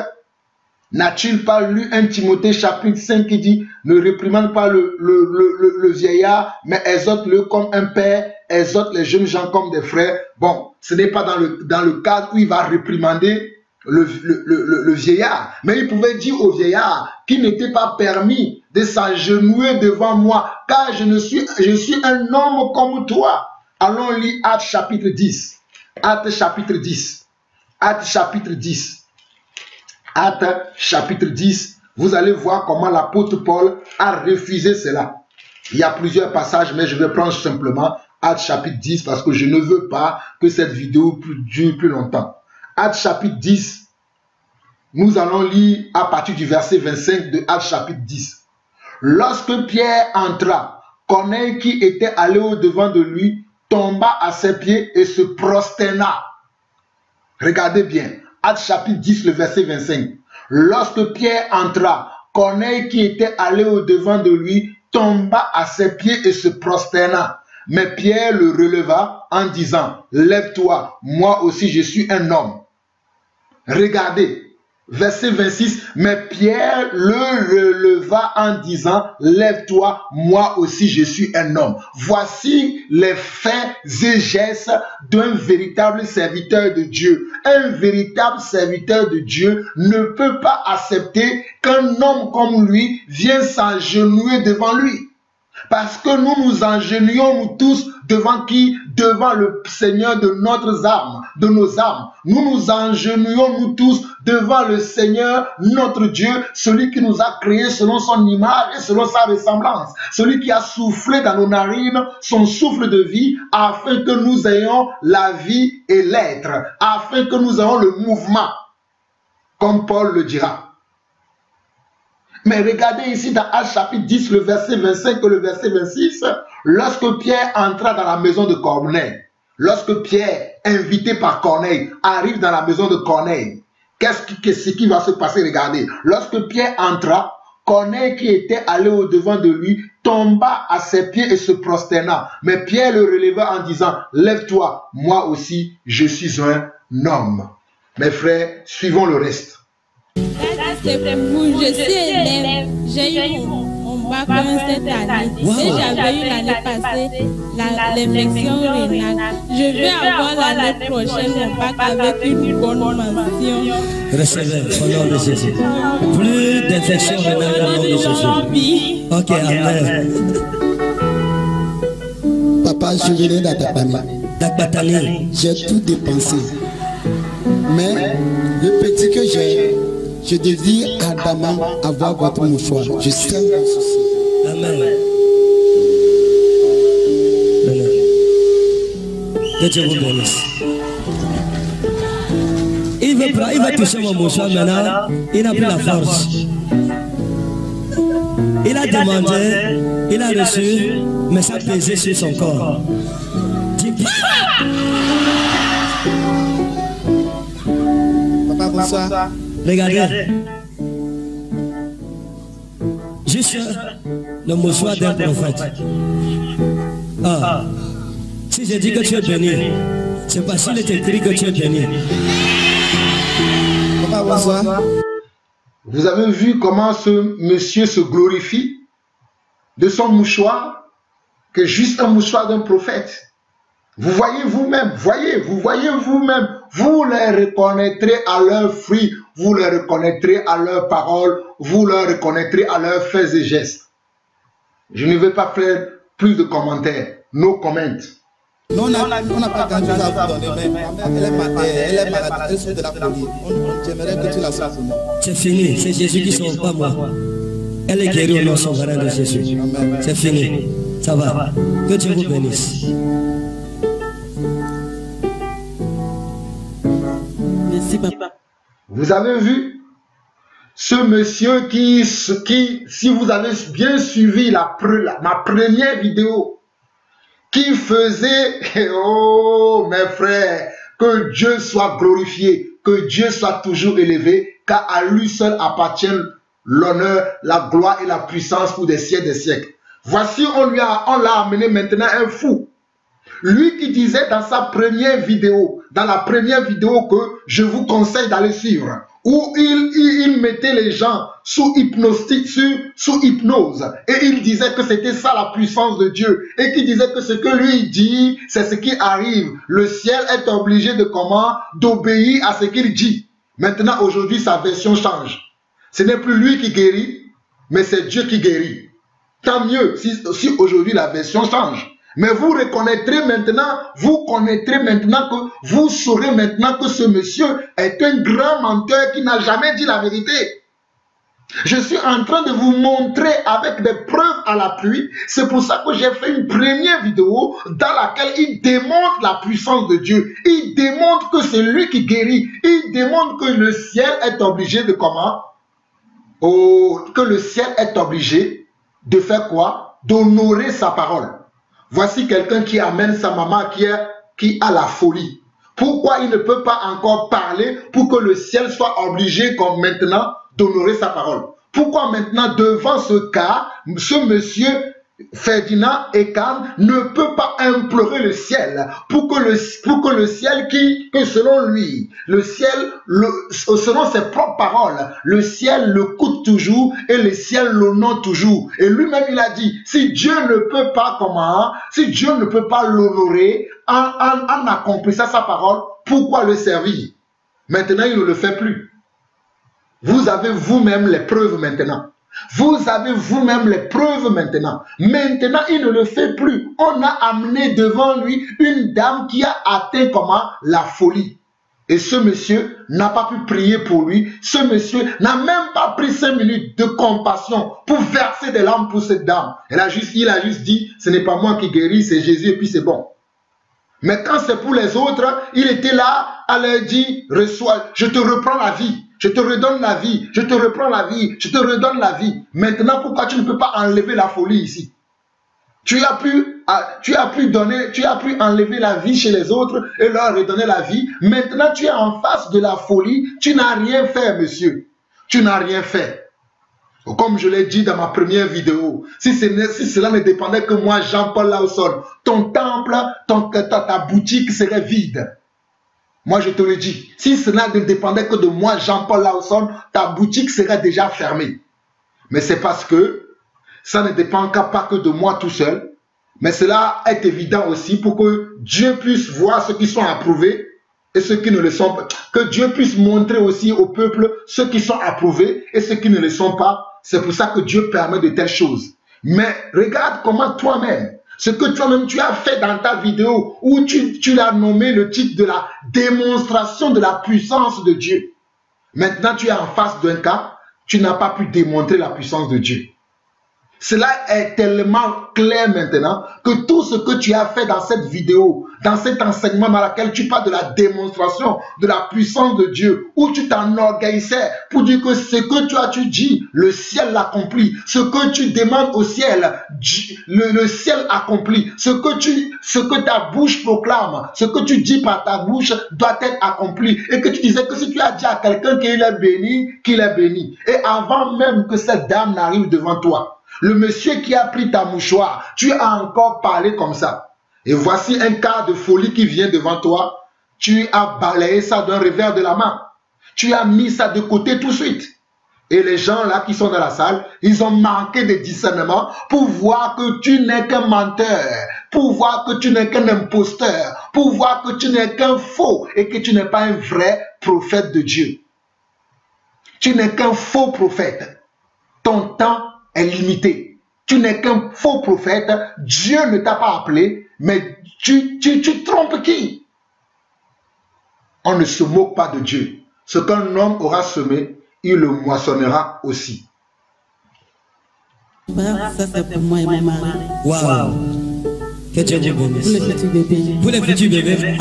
N'a-t-il pas lu 1 Timothée chapitre 5 qui dit ne réprimande pas le vieillard, mais exhorte-le comme un père, exhorte les jeunes gens comme des frères. Bon, ce n'est pas dans le cadre où il va réprimander le vieillard, mais il pouvait dire au vieillard qu'il n'était pas permis de s'agenouiller devant moi, car je suis un homme comme toi. Allons lire Actes chapitre 10. Actes chapitre 10. Actes chapitre 10. Actes chapitre 10, vous allez voir comment l'apôtre Paul a refusé cela. Il y a plusieurs passages, mais je vais prendre simplement Actes chapitre 10 parce que je ne veux pas que cette vidéo dure plus longtemps. Actes chapitre 10, nous allons lire à partir du verset 25 de Actes chapitre 10. Lorsque Pierre entra, Corneille qui était allé au-devant de lui tomba à ses pieds et se prosterna. Regardez bien. Actes chapitre 10, le verset 25. Lorsque Pierre entra, Corneille qui était allé au-devant de lui tomba à ses pieds et se prosterna. Mais Pierre le releva en disant, lève-toi, moi aussi je suis un homme. Regardez, verset 26, mais Pierre le releva en disant, lève-toi, moi aussi je suis un homme. Voici les faits et gestes d'un véritable serviteur de Dieu. Un véritable serviteur de Dieu ne peut pas accepter qu'un homme comme lui vienne s'agenouiller devant lui. Parce que nous nous agenouillons nous tous devant qui? Devant le Seigneur de notre âme, de nos âmes. Nous nous agenouillons nous tous devant le Seigneur, notre Dieu, celui qui nous a créés selon son image et selon sa ressemblance. Celui qui a soufflé dans nos narines son souffle de vie afin que nous ayons la vie et l'être, afin que nous ayons le mouvement, comme Paul le dira. Mais regardez ici dans Actes chapitre 10, le verset 25 et le verset 26, lorsque Pierre entra dans la maison de Corneille, lorsque Pierre, invité par Corneille, arrive dans la maison de Corneille, qu'est-ce qui va se passer? Regardez, lorsque Pierre entra, Corneille qui était allé au-devant de lui tomba à ses pieds et se prosterna. Mais Pierre le releva en disant, lève-toi, moi aussi je suis un homme. Mes frères, suivons le reste. C'est pour je suis élève, j'ai eu mon bac cette année et j'avais eu l'année passée l'infection rénale. Je vais avoir l'année prochaine mon bac avec une bonne mention. Recevez au nom de Jésus. Plus d'infection rénale au nom de Jésus. Ok, amen. Papa, je venais d'Akbatani. J'ai tout dépensé. Mais le petit que j'ai, je désire ardemment avoir votre mouchoir. Je sais mon souci. Amen. Que Dieu vous bénisse. Il va toucher mon mouchoir maintenant. Il n'a plus la force. Il a demandé, il a reçu, mais ça pesait sur son corps. Papa, bonsoir. Regardez. Juste le mouchoir d'un prophète. Ah. Si je dis que tu es béni, c'est parce qu'il est écrit que tu es béni. Papa, bonsoir. Vous avez vu comment ce monsieur se glorifie de son mouchoir, que juste un mouchoir d'un prophète. Vous voyez vous-même, vous voyez vous-même. Vous les reconnaîtrez à leurs fruits, vous les reconnaîtrez à leurs paroles, vous les reconnaîtrez à leurs faits et gestes. Je ne vais pas faire plus de commentaires. No comment. Non, on n'a pas grand chose à vous donner, mais elle est malade, elle souffre de la folie. J'aimerais que tu la saches. C'est fini, c'est Jésus qui sauve, pas moi. Elle est guérie au nom souverain de Jésus. C'est fini, ça va. Que Dieu vous bénisse. Merci, papa. Vous avez vu ce monsieur qui, si vous avez bien suivi ma première vidéo, qui faisait, oh mes frères, que Dieu soit glorifié, que Dieu soit toujours élevé, car à lui seul appartiennent l'honneur, la gloire et la puissance pour des siècles. Voici, on l'a amené maintenant un fou. Lui qui disait dans sa première vidéo, dans la première vidéo que je vous conseille d'aller suivre, où il mettait les gens sous hypnose, et il disait que c'était ça la puissance de Dieu, et qui disait que ce que lui dit, c'est ce qui arrive. Le ciel est obligé de comment? D'obéir à ce qu'il dit. Maintenant, aujourd'hui, sa version change. Ce n'est plus lui qui guérit, mais c'est Dieu qui guérit. Tant mieux si aujourd'hui la version change. Mais vous reconnaîtrez maintenant, vous connaîtrez maintenant que, vous saurez maintenant que ce monsieur est un grand menteur qui n'a jamais dit la vérité. Je suis en train de vous montrer avec des preuves à l'appui. C'est pour ça que j'ai fait une première vidéo dans laquelle il démontre la puissance de Dieu. Il démontre que c'est lui qui guérit. Il démontre que le ciel est obligé de comment? Oh, que le ciel est obligé de faire quoi? D'honorer sa parole. Voici quelqu'un qui amène sa maman qui a la folie. Pourquoi il ne peut pas encore parler pour que le ciel soit obligé comme maintenant d'honorer sa parole? Pourquoi maintenant devant ce cas, ce monsieur Ferdinand Ekan ne peut pas implorer le ciel pour que le ciel que selon lui, le ciel, selon ses propres paroles, le ciel le coûte toujours et le ciel l'honore toujours. Et lui-même il a dit, si Dieu ne peut pas comment, si Dieu ne peut pas l'honorer en accomplissant sa parole, pourquoi le servir? Maintenant il ne le fait plus. Vous avez vous-même les preuves maintenant. Vous avez vous-même les preuves maintenant. Maintenant, il ne le fait plus. On a amené devant lui une dame qui a atteint comment? La folie. Et ce monsieur n'a pas pu prier pour lui. Ce monsieur n'a même pas pris 5 minutes de compassion pour verser des larmes pour cette dame. Il a juste dit, ce n'est pas moi qui guéris, c'est Jésus et puis c'est bon. Mais quand c'est pour les autres, il était là à leur dire, reçois, je te reprends la vie. Je te redonne la vie, je te reprends la vie, je te redonne la vie. Maintenant, pourquoi tu ne peux pas enlever la folie ici? Tu as pu enlever la vie chez les autres et leur redonner la vie. Maintenant, tu es en face de la folie. Tu n'as rien fait, monsieur. Tu n'as rien fait. Comme je l'ai dit dans ma première vidéo, si cela ne dépendait que moi, Jean-Paul Lawson, ton temple, ta boutique serait vide. Moi, je te le dis, si cela ne dépendait que de moi, Jean-Paul Lawson, ta boutique serait déjà fermée. Mais c'est parce que ça ne dépend pas que de moi tout seul. Mais cela est évident aussi pour que Dieu puisse voir ceux qui sont approuvés et ceux qui ne le sont pas. Que Dieu puisse montrer aussi au peuple ceux qui sont approuvés et ceux qui ne le sont pas. C'est pour ça que Dieu permet de telles choses. Mais regarde comment toi-même, ce que toi-même tu as fait dans ta vidéo où tu l'as nommé le titre de la démonstration de la puissance de Dieu. Maintenant tu es en face d'un cas, tu n'as pas pu démontrer la puissance de Dieu. Cela est tellement clair maintenant que tout ce que tu as fait dans cette vidéo, dans cet enseignement dans lequel tu parles de la démonstration de la puissance de Dieu, où tu t'enorgueillissais pour dire que ce que tu dis, le ciel l'accomplit. Ce que tu demandes au ciel, le ciel accomplit. Ce que ta bouche proclame, ce que tu dis par ta bouche doit être accompli. Et que tu disais que si tu as dit à quelqu'un qu'il est béni, qu'il est béni. Et avant même que cette dame n'arrive devant toi, le monsieur qui a pris ta mouchoir, tu as encore parlé comme ça. Et voici un cas de folie qui vient devant toi. Tu as balayé ça d'un revers de la main. Tu as mis ça de côté tout de suite. Et les gens là qui sont dans la salle, ils ont manqué de discernement pour voir que tu n'es qu'un menteur, pour voir que tu n'es qu'un imposteur, pour voir que tu n'es qu'un faux et que tu n'es pas un vrai prophète de Dieu. Tu n'es qu'un faux prophète. Ton temps est limité. Tu n'es qu'un faux prophète. Dieu ne t'a pas appelé, mais tu trompes qui? On ne se moque pas de Dieu. Ce qu'un homme aura semé, il le moissonnera aussi. Ça c'est pour moi et mon mari. Waouh! Que Dieu vous bénisse. Pour les petits bébés. Pour les petits bébés.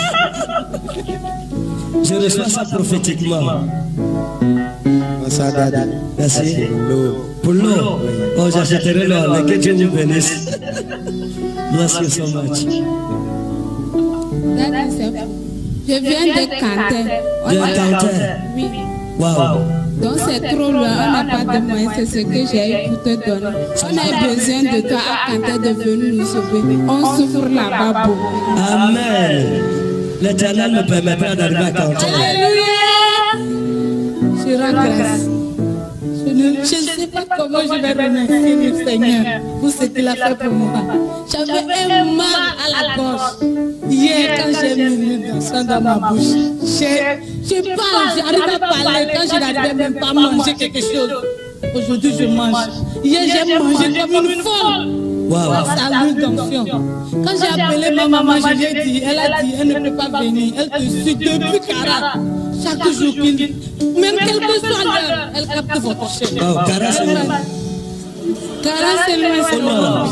Je reçois ça prophétiquement. Merci. Pour l'eau. Oh, j'achèterai l'eau. Mais que Dieu vous bénisse. Bless you so much. Je viens de Canter. De Canter? Oui. Waouh. Donc c'est trop loin, on n'a pas de moyens, c'est ce que j'ai eu pour te donner. On a besoin de toi à Canter de venir nous sauver. On souffre là-bas beaucoup. Amen. L'Éternel me permettra d'arriver à Canter. Alléluia. Je rends grâce. Je ne sais pas comment je vais remercier le Seigneur pour ce qu'il a fait pour moi. J'avais un mal à la gorge. Hier, quand j'ai mis le sang dans ma bouche, je parle, j'arrive à parler quand je n'arrivais même pas à manger quelque chose. Aujourd'hui, je mange. Hier, j'ai mangé comme une folle. Wow. Ça l'huile d'onction. Quand j'ai appelé ma maman, je lui ai dit, elle a dit, elle ne peut pas venir. Elle te suit depuis Cara. Chaque jour, même quelle que soit l'heure, elle capte votre chair. Oh, Cara, c'est loin. Cara, c'est loin, c'est loin.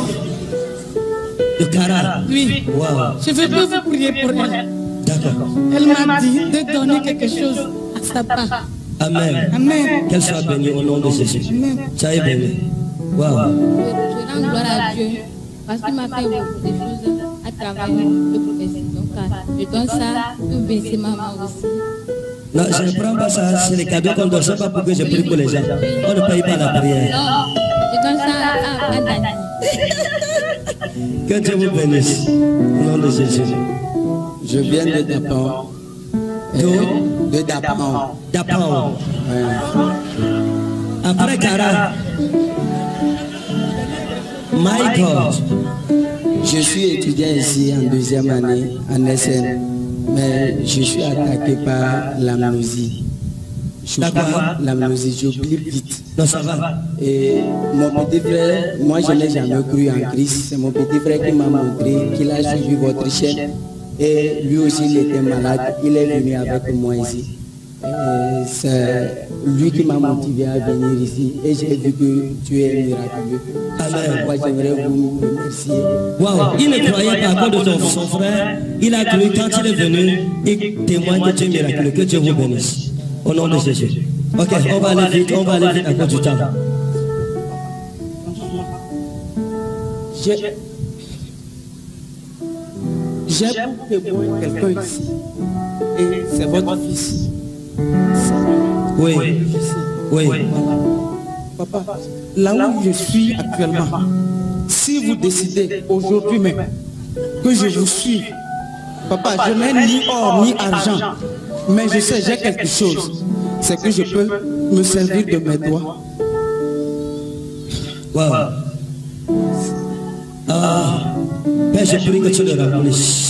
De Cara? Oui. Wow. Je veux pas vous prier pour elle. D'accord. Elle m'a dit de donner quelque chose à sa part. Amen. Amen. Qu'elle soit bénie au nom de Jésus. Amen. Ça est béni. Wow. Je rends gloire à Dieu parce qu'il m'a fait beaucoup de choses à travers le prophétie. Donc, je donne ça pour baisser maman aussi. Non, je ne prends pas ça. C'est les cadeaux qu'on donne. Ce n'est pas pour que je prie pour les gens. On ne paye pas la prière. Non, je donne ça à Dani. Que Dieu vous bénisse. Au nom de Jésus. Je viens de Dapan. De Dapan. Dapan. Après Cara. My God. Je suis étudiant ici en deuxième année en SN, mais je suis attaqué par l'amnésie. L'amnésie, j'oublie vite. Non, ça va. Et mon petit frère, moi je n'ai jamais cru en Christ. C'est mon petit frère qui m'a montré qu'il a suivi votre chaîne. Et lui aussi il était malade. Il est venu avec moi ici. C'est lui qui m'a motivé à venir ici. Et j'ai vu que tu es miraculeux. Amen. Moi j'aimerais vous remercier. Wow. Il ne croyait pas à cause de son frère. Il a cru quand il est venu. Il témoigne que tu es miraculeux. Que Dieu vous bénisse. Au nom de Jésus. Ok, on va aller vite à cause du temps. J'ai pour témoin quelqu'un ici. Et c'est votre fils. Oui. Oui. Papa, là où je suis actuellement, si vous décidez aujourd'hui même que je vous suis, papa, je n'ai ni or ni argent, mais je sais, j'ai quelque chose. C'est que je peux me servir de mes doigts. Wow. Père, je prie que tu le remplisses.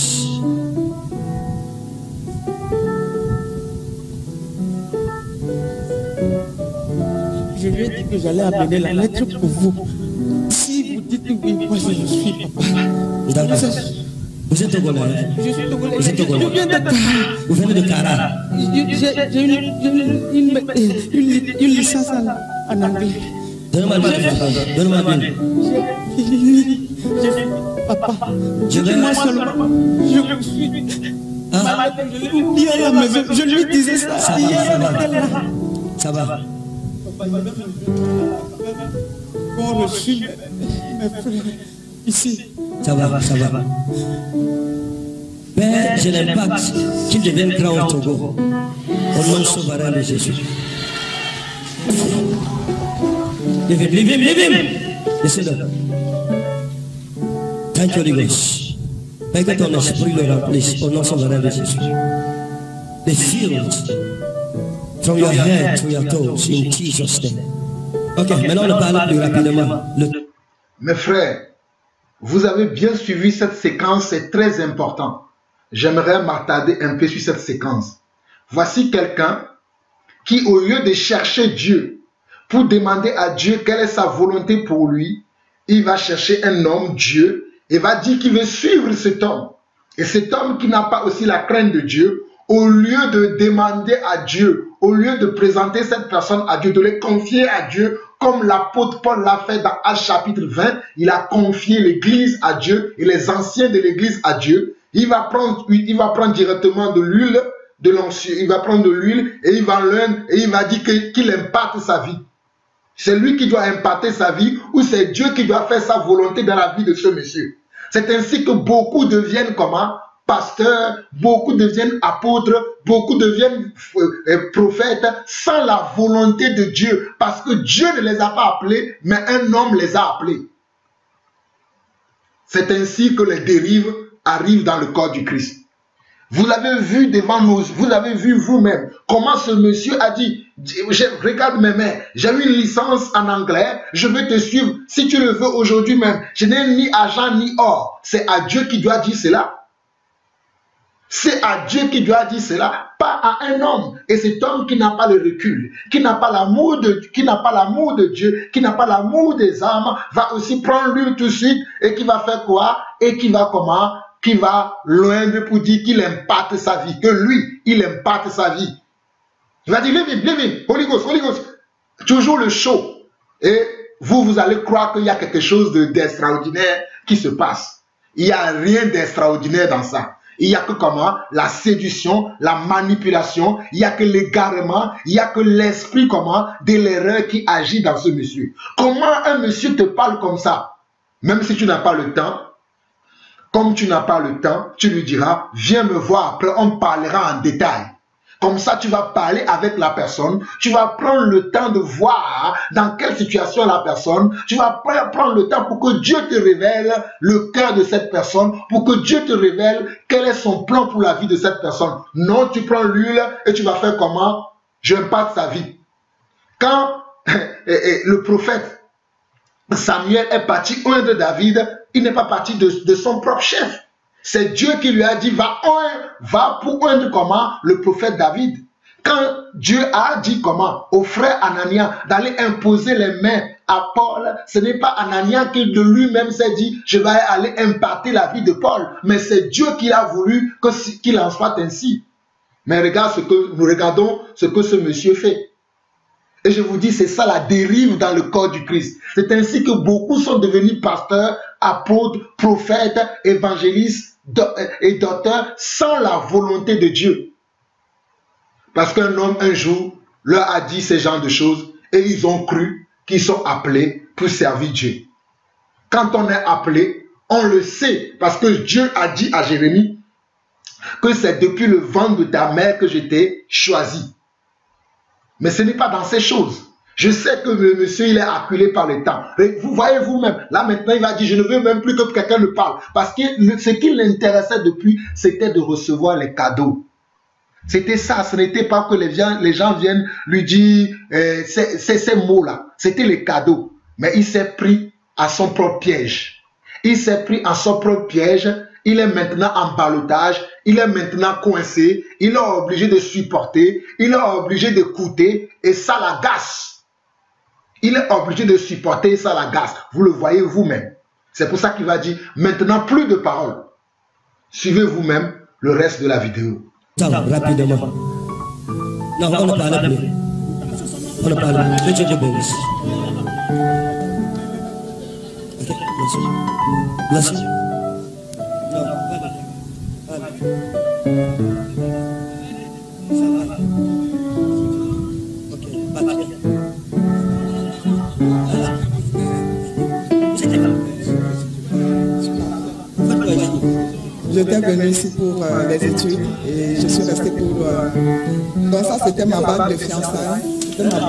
Je lui ai dit que j'allais amener la lettre pour vous. Si vous dites oui, moi je le suis, papa. D'accord. Vous êtes togolais? Je suis togolais. Vous êtes togolais? Je viens de Cara. Vous venez de Cara? J'ai une licence en anglais. Donne-moi le téléphone. Donne-moi bien. Papa, je vais moi seulement. Je vous suis. Je l'ai oublié à la maison. Je lui disais ça. Ça va. On reçut mes frères ici. Ça va. Père, je n'aime pas qu'il devienne grand au Togo. Au nom souverain de Jésus. Leave him. Laissez-le. Thank you, Holy Ghost. Père, que ton esprit le remplisse au nom souverain de Jésus. The field from your head to your toes in Jesus' name. Ok, maintenant on parle plus rapidement. Mes frères, vous avez bien suivi cette séquence, c'est très important. J'aimerais m'attarder un peu sur cette séquence. Voici quelqu'un qui, au lieu de chercher Dieu pour demander à Dieu quelle est sa volonté pour lui, il va chercher un homme, Dieu, et va dire qu'il veut suivre cet homme. Et cet homme qui n'a pas aussi la crainte de Dieu, au lieu de demander à Dieu, au lieu de présenter cette personne à Dieu, de le confier à Dieu, comme l'apôtre Paul l'a fait dans Actes chapitre 20, il a confié l'église à Dieu et les anciens de l'église à Dieu. Il va prendre directement de l'huile, de l'onction, il va prendre de l'huile et il va l'un et il va dire qu'il imparte sa vie. C'est lui qui doit imparter sa vie ou c'est Dieu qui doit faire sa volonté dans la vie de ce monsieur. C'est ainsi que beaucoup deviennent comment? Pasteurs, beaucoup deviennent apôtres, beaucoup deviennent prophètes sans la volonté de Dieu parce que Dieu ne les a pas appelés, mais un homme les a appelés. C'est ainsi que les dérives arrivent dans le corps du Christ. Vous l'avez vu devant nous, vous l'avez vu vous-même, comment ce monsieur a dit, regarde mes mains, j'ai eu une licence en anglais, je veux te suivre, si tu le veux aujourd'hui même, je n'ai ni argent ni or. C'est à Dieu qui doit dire cela. C'est à Dieu qui doit dire cela, pas à un homme. Et cet homme qui n'a pas le recul, qui n'a pas l'amour de Dieu, qui n'a pas l'amour des âmes, va aussi prendre lui tout de suite et qui va faire quoi? Et qui va comment? Qui va loin de pour dire qu'il imparte sa vie, que lui, il imparte sa vie. Il va dire, live in, Holy Ghost, toujours le show. Et vous allez croire qu'il y a quelque chose d'extraordinaire qui se passe. Il n'y a rien d'extraordinaire dans ça. Il n'y a que comment? La séduction, la manipulation, il n'y a que l'égarement, il n'y a que l'esprit comment? De l'erreur qui agit dans ce monsieur. Comment un monsieur te parle comme ça? Même si tu n'as pas le temps, comme tu n'as pas le temps, tu lui diras, viens me voir, après on parlera en détail. Comme ça, tu vas parler avec la personne, tu vas prendre le temps de voir dans quelle situation la personne, tu vas prendre le temps pour que Dieu te révèle le cœur de cette personne, pour que Dieu te révèle quel est son plan pour la vie de cette personne. Non, tu prends l'huile et tu vas faire comment? Je imparte sa vie. Quand le prophète Samuel est parti oindre David, il n'est pas parti de son propre chef. C'est Dieu qui lui a dit, va pour oindre comment? Le prophète David. Quand Dieu a dit comment? Au frère Anania d'aller imposer les mains à Paul, ce n'est pas Anania qui de lui-même s'est dit, je vais aller imparter la vie de Paul. Mais c'est Dieu qui a voulu qu'il en soit ainsi. Mais nous regardons ce que ce monsieur fait. Et je vous dis, c'est ça la dérive dans le corps du Christ. C'est ainsi que beaucoup sont devenus pasteurs, apôtres, prophètes, évangélistes et docteurs sans la volonté de Dieu. Parce qu'un homme un jour leur a dit ces genres de choses et ils ont cru qu'ils sont appelés pour servir Dieu. Quand on est appelé, on le sait parce que Dieu a dit à Jérémie que c'est depuis le ventre de ta mère que je t'ai choisi. Mais ce n'est pas dans ces choses. Je sais que le monsieur, il est acculé par le temps. Vous voyez vous-même, là maintenant, il va dire, je ne veux même plus que quelqu'un me parle. Parce que ce qui l'intéressait depuis, c'était de recevoir les cadeaux. C'était ça, ce n'était pas que les gens viennent lui dire ces mots-là. C'était les cadeaux. Mais il s'est pris à son propre piège. Il s'est pris à son propre piège. Il est maintenant en ballottage, il est maintenant coincé, il est obligé de supporter, il est obligé d'écouter et ça l'agace. Il est obligé de supporter et ça l'agace. Vous le voyez vous-même. C'est pour ça qu'il va dire, maintenant plus de paroles. Suivez vous-même le reste de la vidéo. Rapidement. Non, on ne parle plus. On ne parle plus. Que Dieu bénisse. Ok, merci. Merci. J'étais venu ici pour les études et je suis resté pour... Donc ça, c'était ma bague de fiançailles.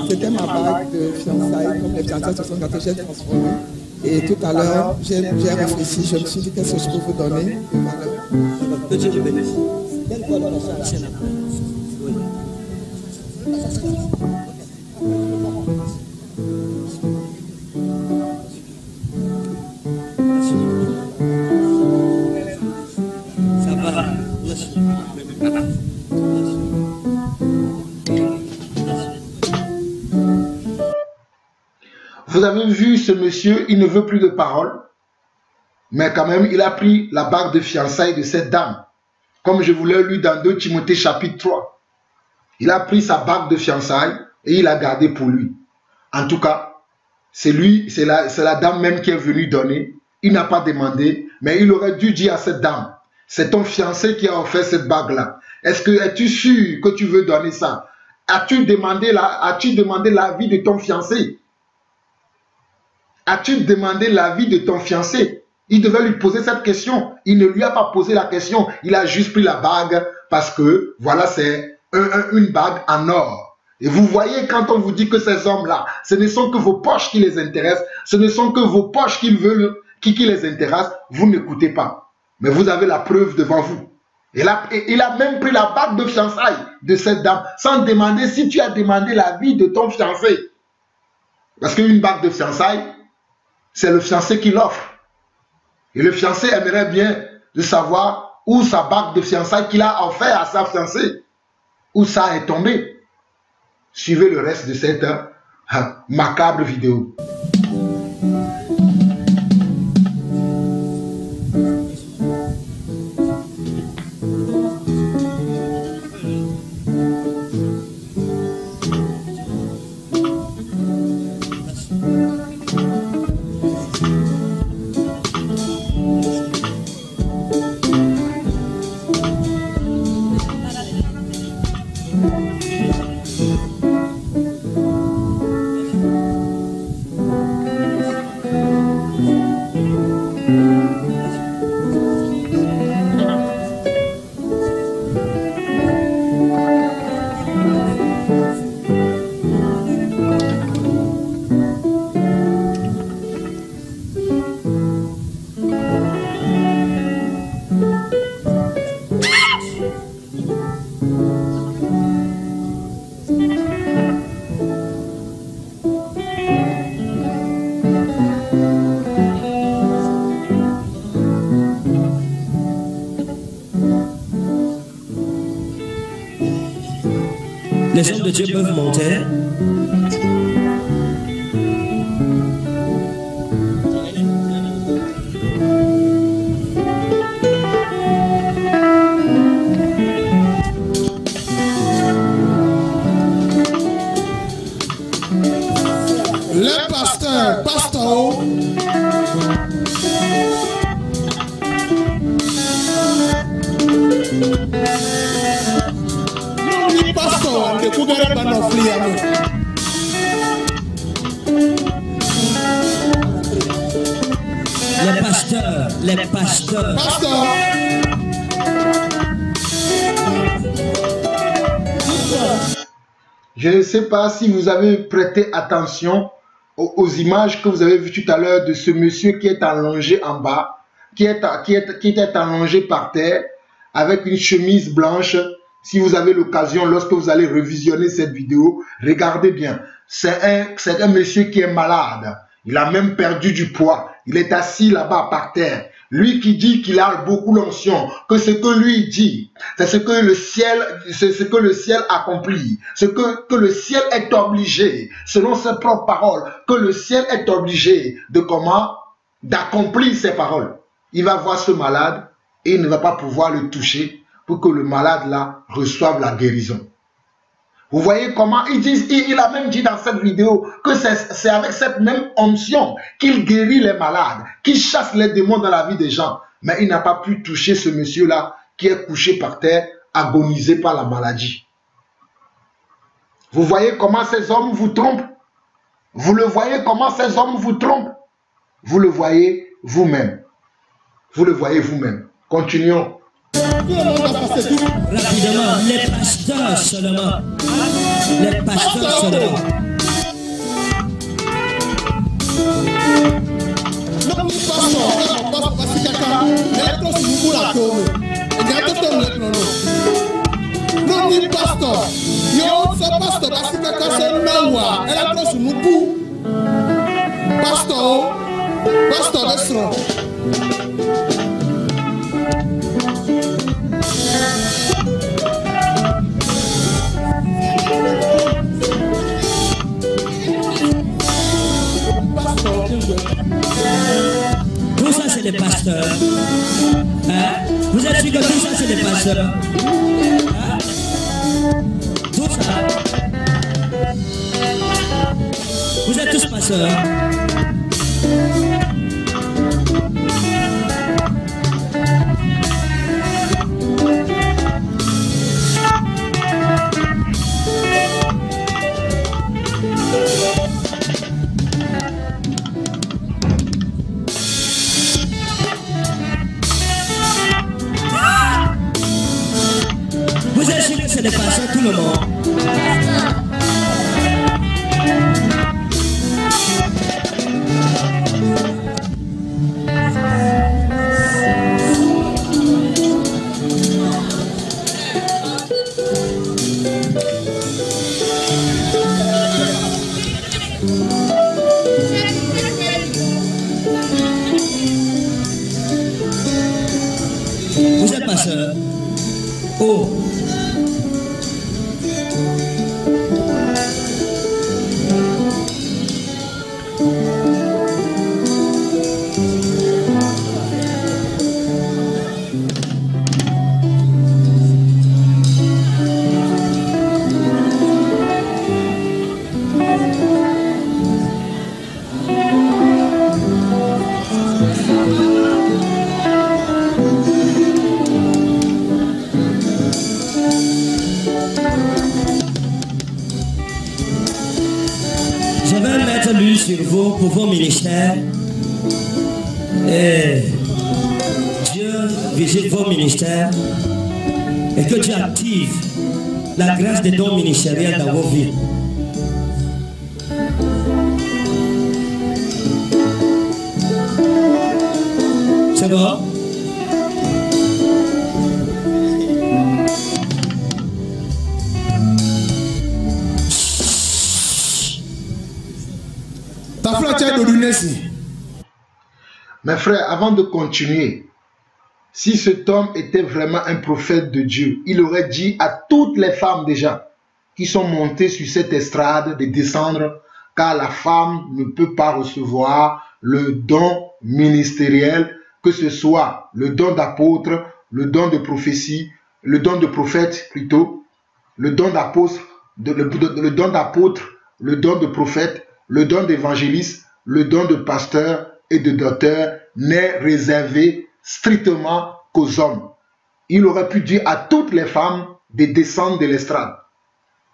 C'était ma bague de fiançailles. Comme les fiançailles se sont gâtées, j'ai transformé. Et tout à l'heure, j'ai réfléchi, je me suis dit qu'est-ce que je peux vous donner. Que Dieu te bénisse. Vous avez vu ce monsieur, il ne veut plus de parole, mais quand même, il a pris la bague de fiançailles de cette dame. Comme je vous l'ai lu dans 2 Timothée chapitre 3. Il a pris sa bague de fiançailles et il l'a gardée pour lui. En tout cas, c'est la dame même qui est venue donner. Il n'a pas demandé, mais il aurait dû dire à cette dame, c'est ton fiancé qui a offert cette bague-là. Es-tu sûr que tu veux donner ça? As-tu demandé l'avis de ton fiancé? As-tu demandé l'avis de ton fiancé? Il devait lui poser cette question. Il ne lui a pas posé la question. Il a juste pris la bague parce que, voilà, c'est une bague en or. Et vous voyez, quand on vous dit que ces hommes-là, ce ne sont que vos poches qui les intéressent, ce ne sont que vos poches qui les intéressent, vous n'écoutez pas. Mais vous avez la preuve devant vous. Il a même pris la bague de fiançailles de cette dame, sans demander si tu as demandé l'avis de ton fiancé. Parce qu'une bague de fiançailles, c'est le fiancé qui l'offre. Et le fiancé aimerait bien de savoir où sa bague de fiançailles qu'il a offert à sa fiancée, où ça est tombé. Suivez le reste de cette macabre vidéo. Les hommes de Dieu peuvent monter. Le pasteur, les pasteurs. Je ne sais pas si vous avez prêté attention aux images que vous avez vues tout à l'heure de ce monsieur qui est allongé en bas, qui était allongé par terre avec une chemise blanche. Si vous avez l'occasion, lorsque vous allez revisionner cette vidéo, regardez bien. C'est un monsieur qui est malade. Il a même perdu du poids. Il est assis là-bas par terre. Lui qui dit qu'il a beaucoup l'onction, que ce que lui dit, c'est ce que le ciel accomplit, ce que le ciel est obligé, selon ses propres paroles, que le ciel est obligé d'accomplir ses paroles. Il va voir ce malade et il ne va pas pouvoir le toucher pour que le malade là reçoive la guérison. Vous voyez comment il a même dit dans cette vidéo que c'est avec cette même onction qu'il guérit les malades, qu'il chasse les démons dans la vie des gens. Mais il n'a pas pu toucher ce monsieur-là qui est couché par terre, agonisé par la maladie. Vous voyez comment ces hommes vous trompent? Vous le voyez comment ces hommes vous trompent? Vous le voyez vous-même. Vous le voyez vous-même. Continuons. Rapidement, les pasteurs seulement. Les pasteurs seulement. pasteurs. Tout ça. Vous êtes tous pasteurs. Vous êtes sûr que c'est des pasteurs tout le monde? Vous êtes pasteur? Oh. Je vais mettre l'huile sur vous pour vos ministères. Et Dieu visite vos ministères. Et que Dieu active la grâce des dons ministériels dans vos vies. C'est bon? Mes frères, avant de continuer, si cet homme était vraiment un prophète de Dieu, il aurait dit à toutes les femmes déjà qui sont montées sur cette estrade de descendre, car la femme ne peut pas recevoir le don ministériel, que ce soit le don d'apôtre, le don de prophétie, le don de prophète plutôt, le don d'apôtre, le don d'apôtre, le don de prophète, le don d'évangéliste, le don de pasteur et de docteur n'est réservé strictement qu'aux hommes. Il aurait pu dire à toutes les femmes de descendre de l'estrade.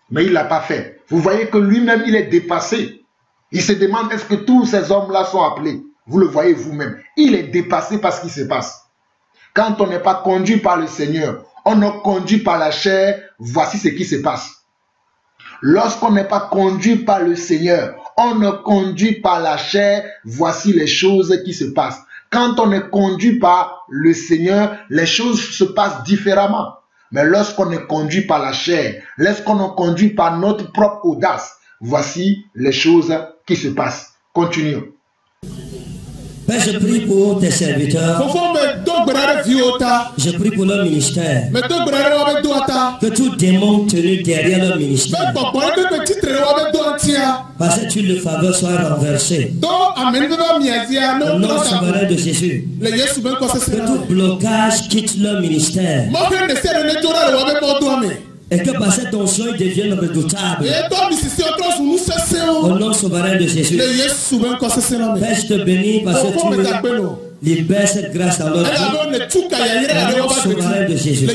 Mais il ne l'a pas fait. Vous voyez que lui-même, il est dépassé. Il se demande, est-ce que tous ces hommes-là sont appelés? Vous le voyez vous-même. Il est dépassé par ce qui se passe. Quand on n'est pas conduit par le Seigneur, on est conduit par la chair, voici ce qui se passe. Lorsqu'on n'est pas conduit par le Seigneur, on est conduit par la chair, voici les choses qui se passent. Quand on est conduit par le Seigneur, les choses se passent différemment. Mais lorsqu'on est conduit par la chair, lorsqu'on est conduit par notre propre audace, voici les choses qui se passent. Continuons. Père, je prie pour tes serviteurs. Je prie pour leur ministère. Que tout démon tenu derrière leur ministère, par cette huile de faveur, soit renversé. Au nom souverain de Jésus. Que tout blocage quitte leur ministère. Et que par cette onction, ils deviennent redoutables. Au nom souverain de Jésus. Père, je te bénis parce que tu libères cette grâce dans leur vie. Au nom souverain de Jésus.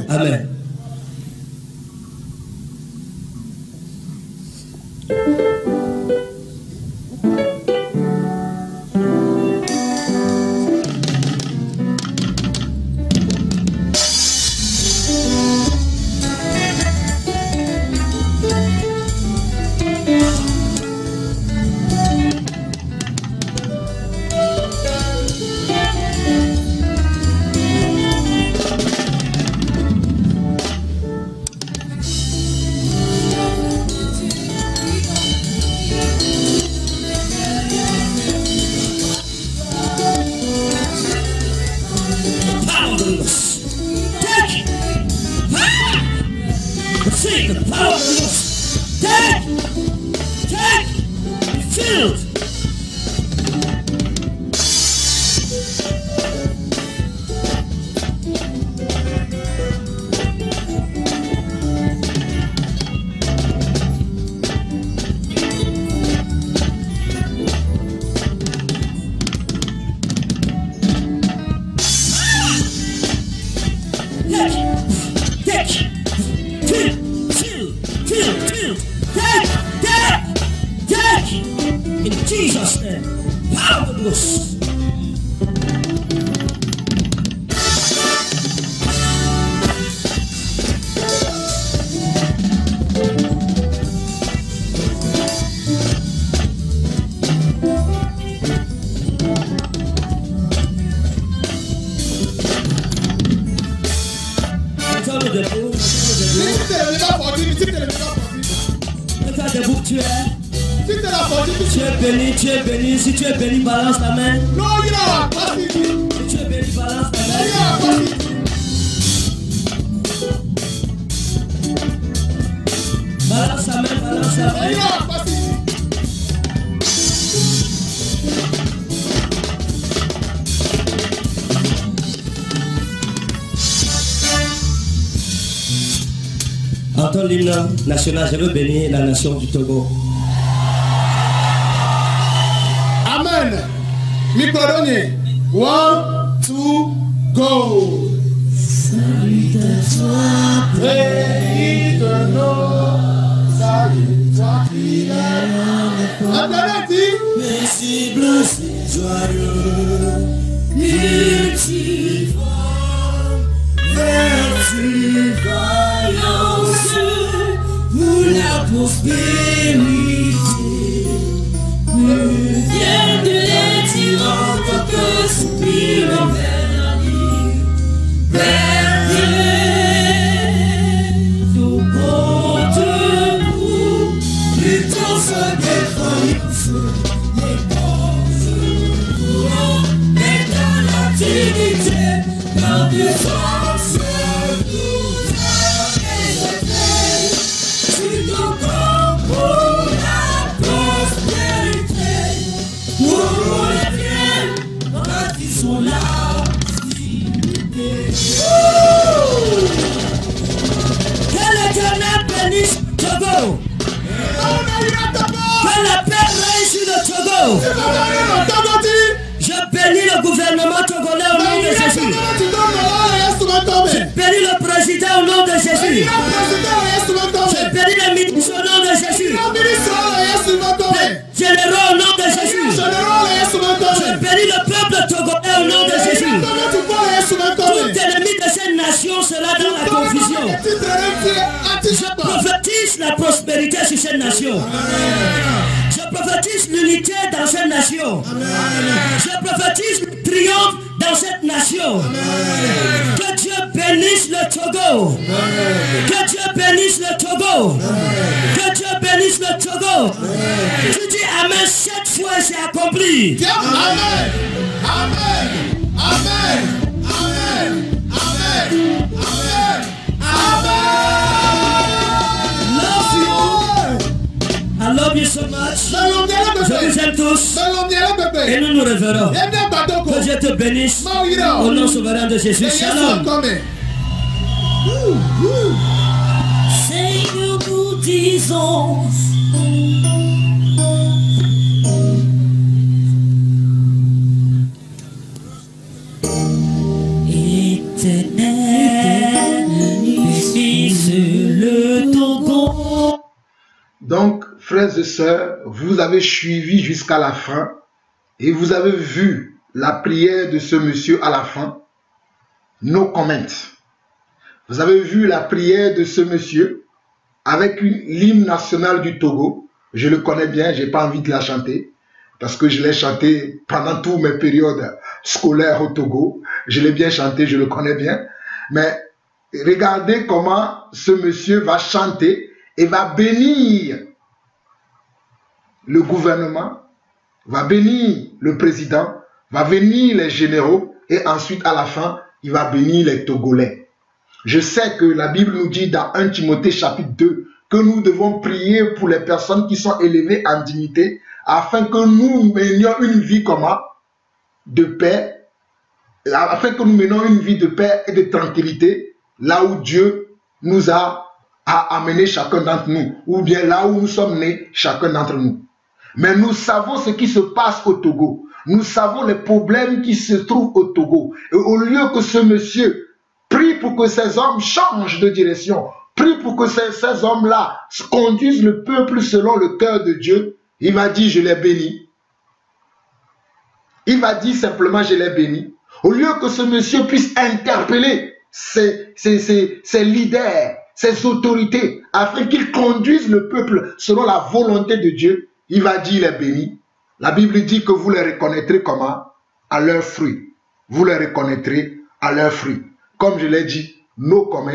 Amen. In Jesus' name, power of the Ghost. Tu es béni, si tu es béni, balance ta main. Si tu es béni, balance ta main. Balance ta main, balance ta main. Entends l'hymne national, je veux bénir la nation du Togo. Amen. Microdonnier. 1, 2, go. Salut à toi, pays de nos. Salut toi qui est. Merci, blessé, joyeux. Multiforme. Vertu, vaillance. Pour la prospérité. Viens de l'étirant que soupire vers la vie, vers Dieu. Nous comptons, luttons sa défense, les causes, mais dans l'activité, la puissance, nous a exaltés, tu t'en pour la prospérité. Pour les biens, quand ils sont là, que l'Éternel bénisse Togo. Que la paix règne sur le Togo. Je bénis le gouvernement togolais au nom de Jésus. Je bénis le président au nom de Jésus. Je bénis les ministres au nom de Jésus. Les généraux au nom de Jésus. Je bénis le peuple togolais au nom de Jésus. Tout ennemi de cette nation sera dans la confusion. Je prophétise la prospérité sur cette nation. Je prophétise l'unité dans cette nation. Je prophétise le triomphe dans cette nation. Que Dieu bénisse le Togo. Que Dieu bénisse le Togo. Que Dieu bénisse le Togo. Tu dis Amen 7 fois et c'est accompli. Amen. Amen. Amen. Amen. Amen. Amen. I love you so much. Je vous aime tous. Et nous nous reverrons. Que Dieu te bénisse. Au nom souverain de Jésus. Shalom. Seigneur, nous disons. Éternel, bénisse le Togo. Donc, frères et sœurs, vous avez suivi jusqu'à la fin et vous avez vu la prière de ce monsieur à la fin. No comment. Vous avez vu la prière de ce monsieur avec l'hymne national du Togo. Je le connais bien, je n'ai pas envie de la chanter parce que je l'ai chanté pendant toutes mes périodes scolaires au Togo. Je l'ai bien chanté, je le connais bien. Mais regardez comment ce monsieur va chanter et va bénir le gouvernement, va bénir le président, va bénir les généraux et ensuite à la fin, il va bénir les Togolais. Je sais que la Bible nous dit dans 1 Timothée chapitre 2 que nous devons prier pour les personnes qui sont élevées en dignité afin que nous menions une vie comment? De paix, afin que nous menions une vie de paix et de tranquillité là où Dieu nous a amené chacun d'entre nous, ou bien là où nous sommes nés chacun d'entre nous. Mais nous savons ce qui se passe au Togo. Nous savons les problèmes qui se trouvent au Togo. Et au lieu que ce monsieur Prie pour que ces hommes changent de direction. Prie pour que ces hommes-là conduisent le peuple selon le cœur de Dieu. Il va dire, je les bénis. Il va dire simplement, je les bénis. Au lieu que ce monsieur puisse interpeller ses leaders, ses autorités, afin qu'ils conduisent le peuple selon la volonté de Dieu, il va dire, les bénis. La Bible dit que vous les reconnaîtrez comment? À leurs fruits. Vous les reconnaîtrez à leurs fruits. Comme je l'ai dit, no comment,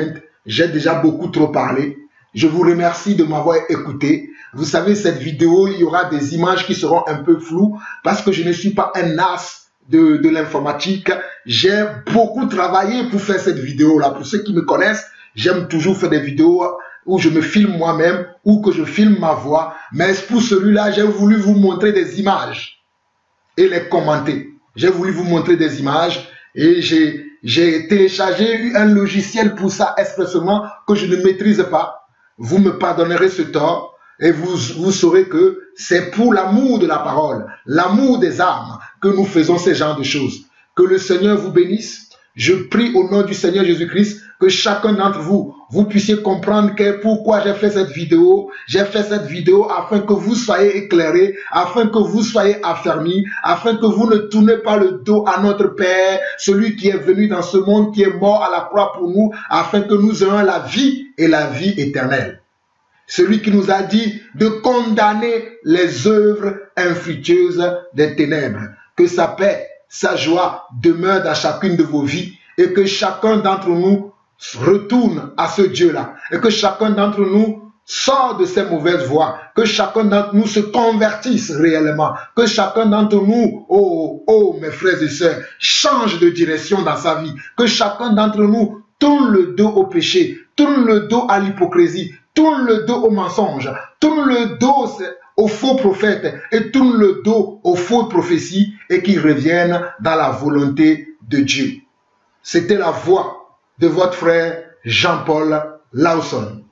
j'ai déjà beaucoup trop parlé. Je vous remercie de m'avoir écouté. Vous savez, cette vidéo, il y aura des images qui seront un peu floues parce que je ne suis pas un as de l'informatique. J'ai beaucoup travaillé pour faire cette vidéo-là. Pour ceux qui me connaissent, j'aime toujours faire des vidéos où je me filme moi-même ou que je filme ma voix. Mais pour celui-là, j'ai voulu vous montrer des images et les commenter. J'ai voulu vous montrer des images et j'ai téléchargé un logiciel pour ça expressément que je ne maîtrise pas. Vous me pardonnerez ce tort et vous saurez que c'est pour l'amour de la parole, l'amour des âmes que nous faisons ce genre de choses. Que le Seigneur vous bénisse. Je prie au nom du Seigneur Jésus-Christ que chacun d'entre vous, vous puissiez comprendre pourquoi j'ai fait cette vidéo. J'ai fait cette vidéo afin que vous soyez éclairés, afin que vous soyez affermis, afin que vous ne tournez pas le dos à notre Père, celui qui est venu dans ce monde, qui est mort à la croix pour nous, afin que nous ayons la vie et la vie éternelle. Celui qui nous a dit de condamner les œuvres infructueuses des ténèbres. Que sa paix, sa joie demeure dans chacune de vos vies et que chacun d'entre nous retourne à ce Dieu-là et que chacun d'entre nous sort de ces mauvaises voies, que chacun d'entre nous se convertisse réellement, que chacun d'entre nous, mes frères et sœurs, change de direction dans sa vie, que chacun d'entre nous tourne le dos au péché, tourne le dos à l'hypocrisie, tourne le dos au mensonge, tourne le dos aux faux prophètes et tourne le dos aux fausses prophéties et qui reviennent dans la volonté de Dieu. C'était la voix de votre frère Jean-Paul Lawson.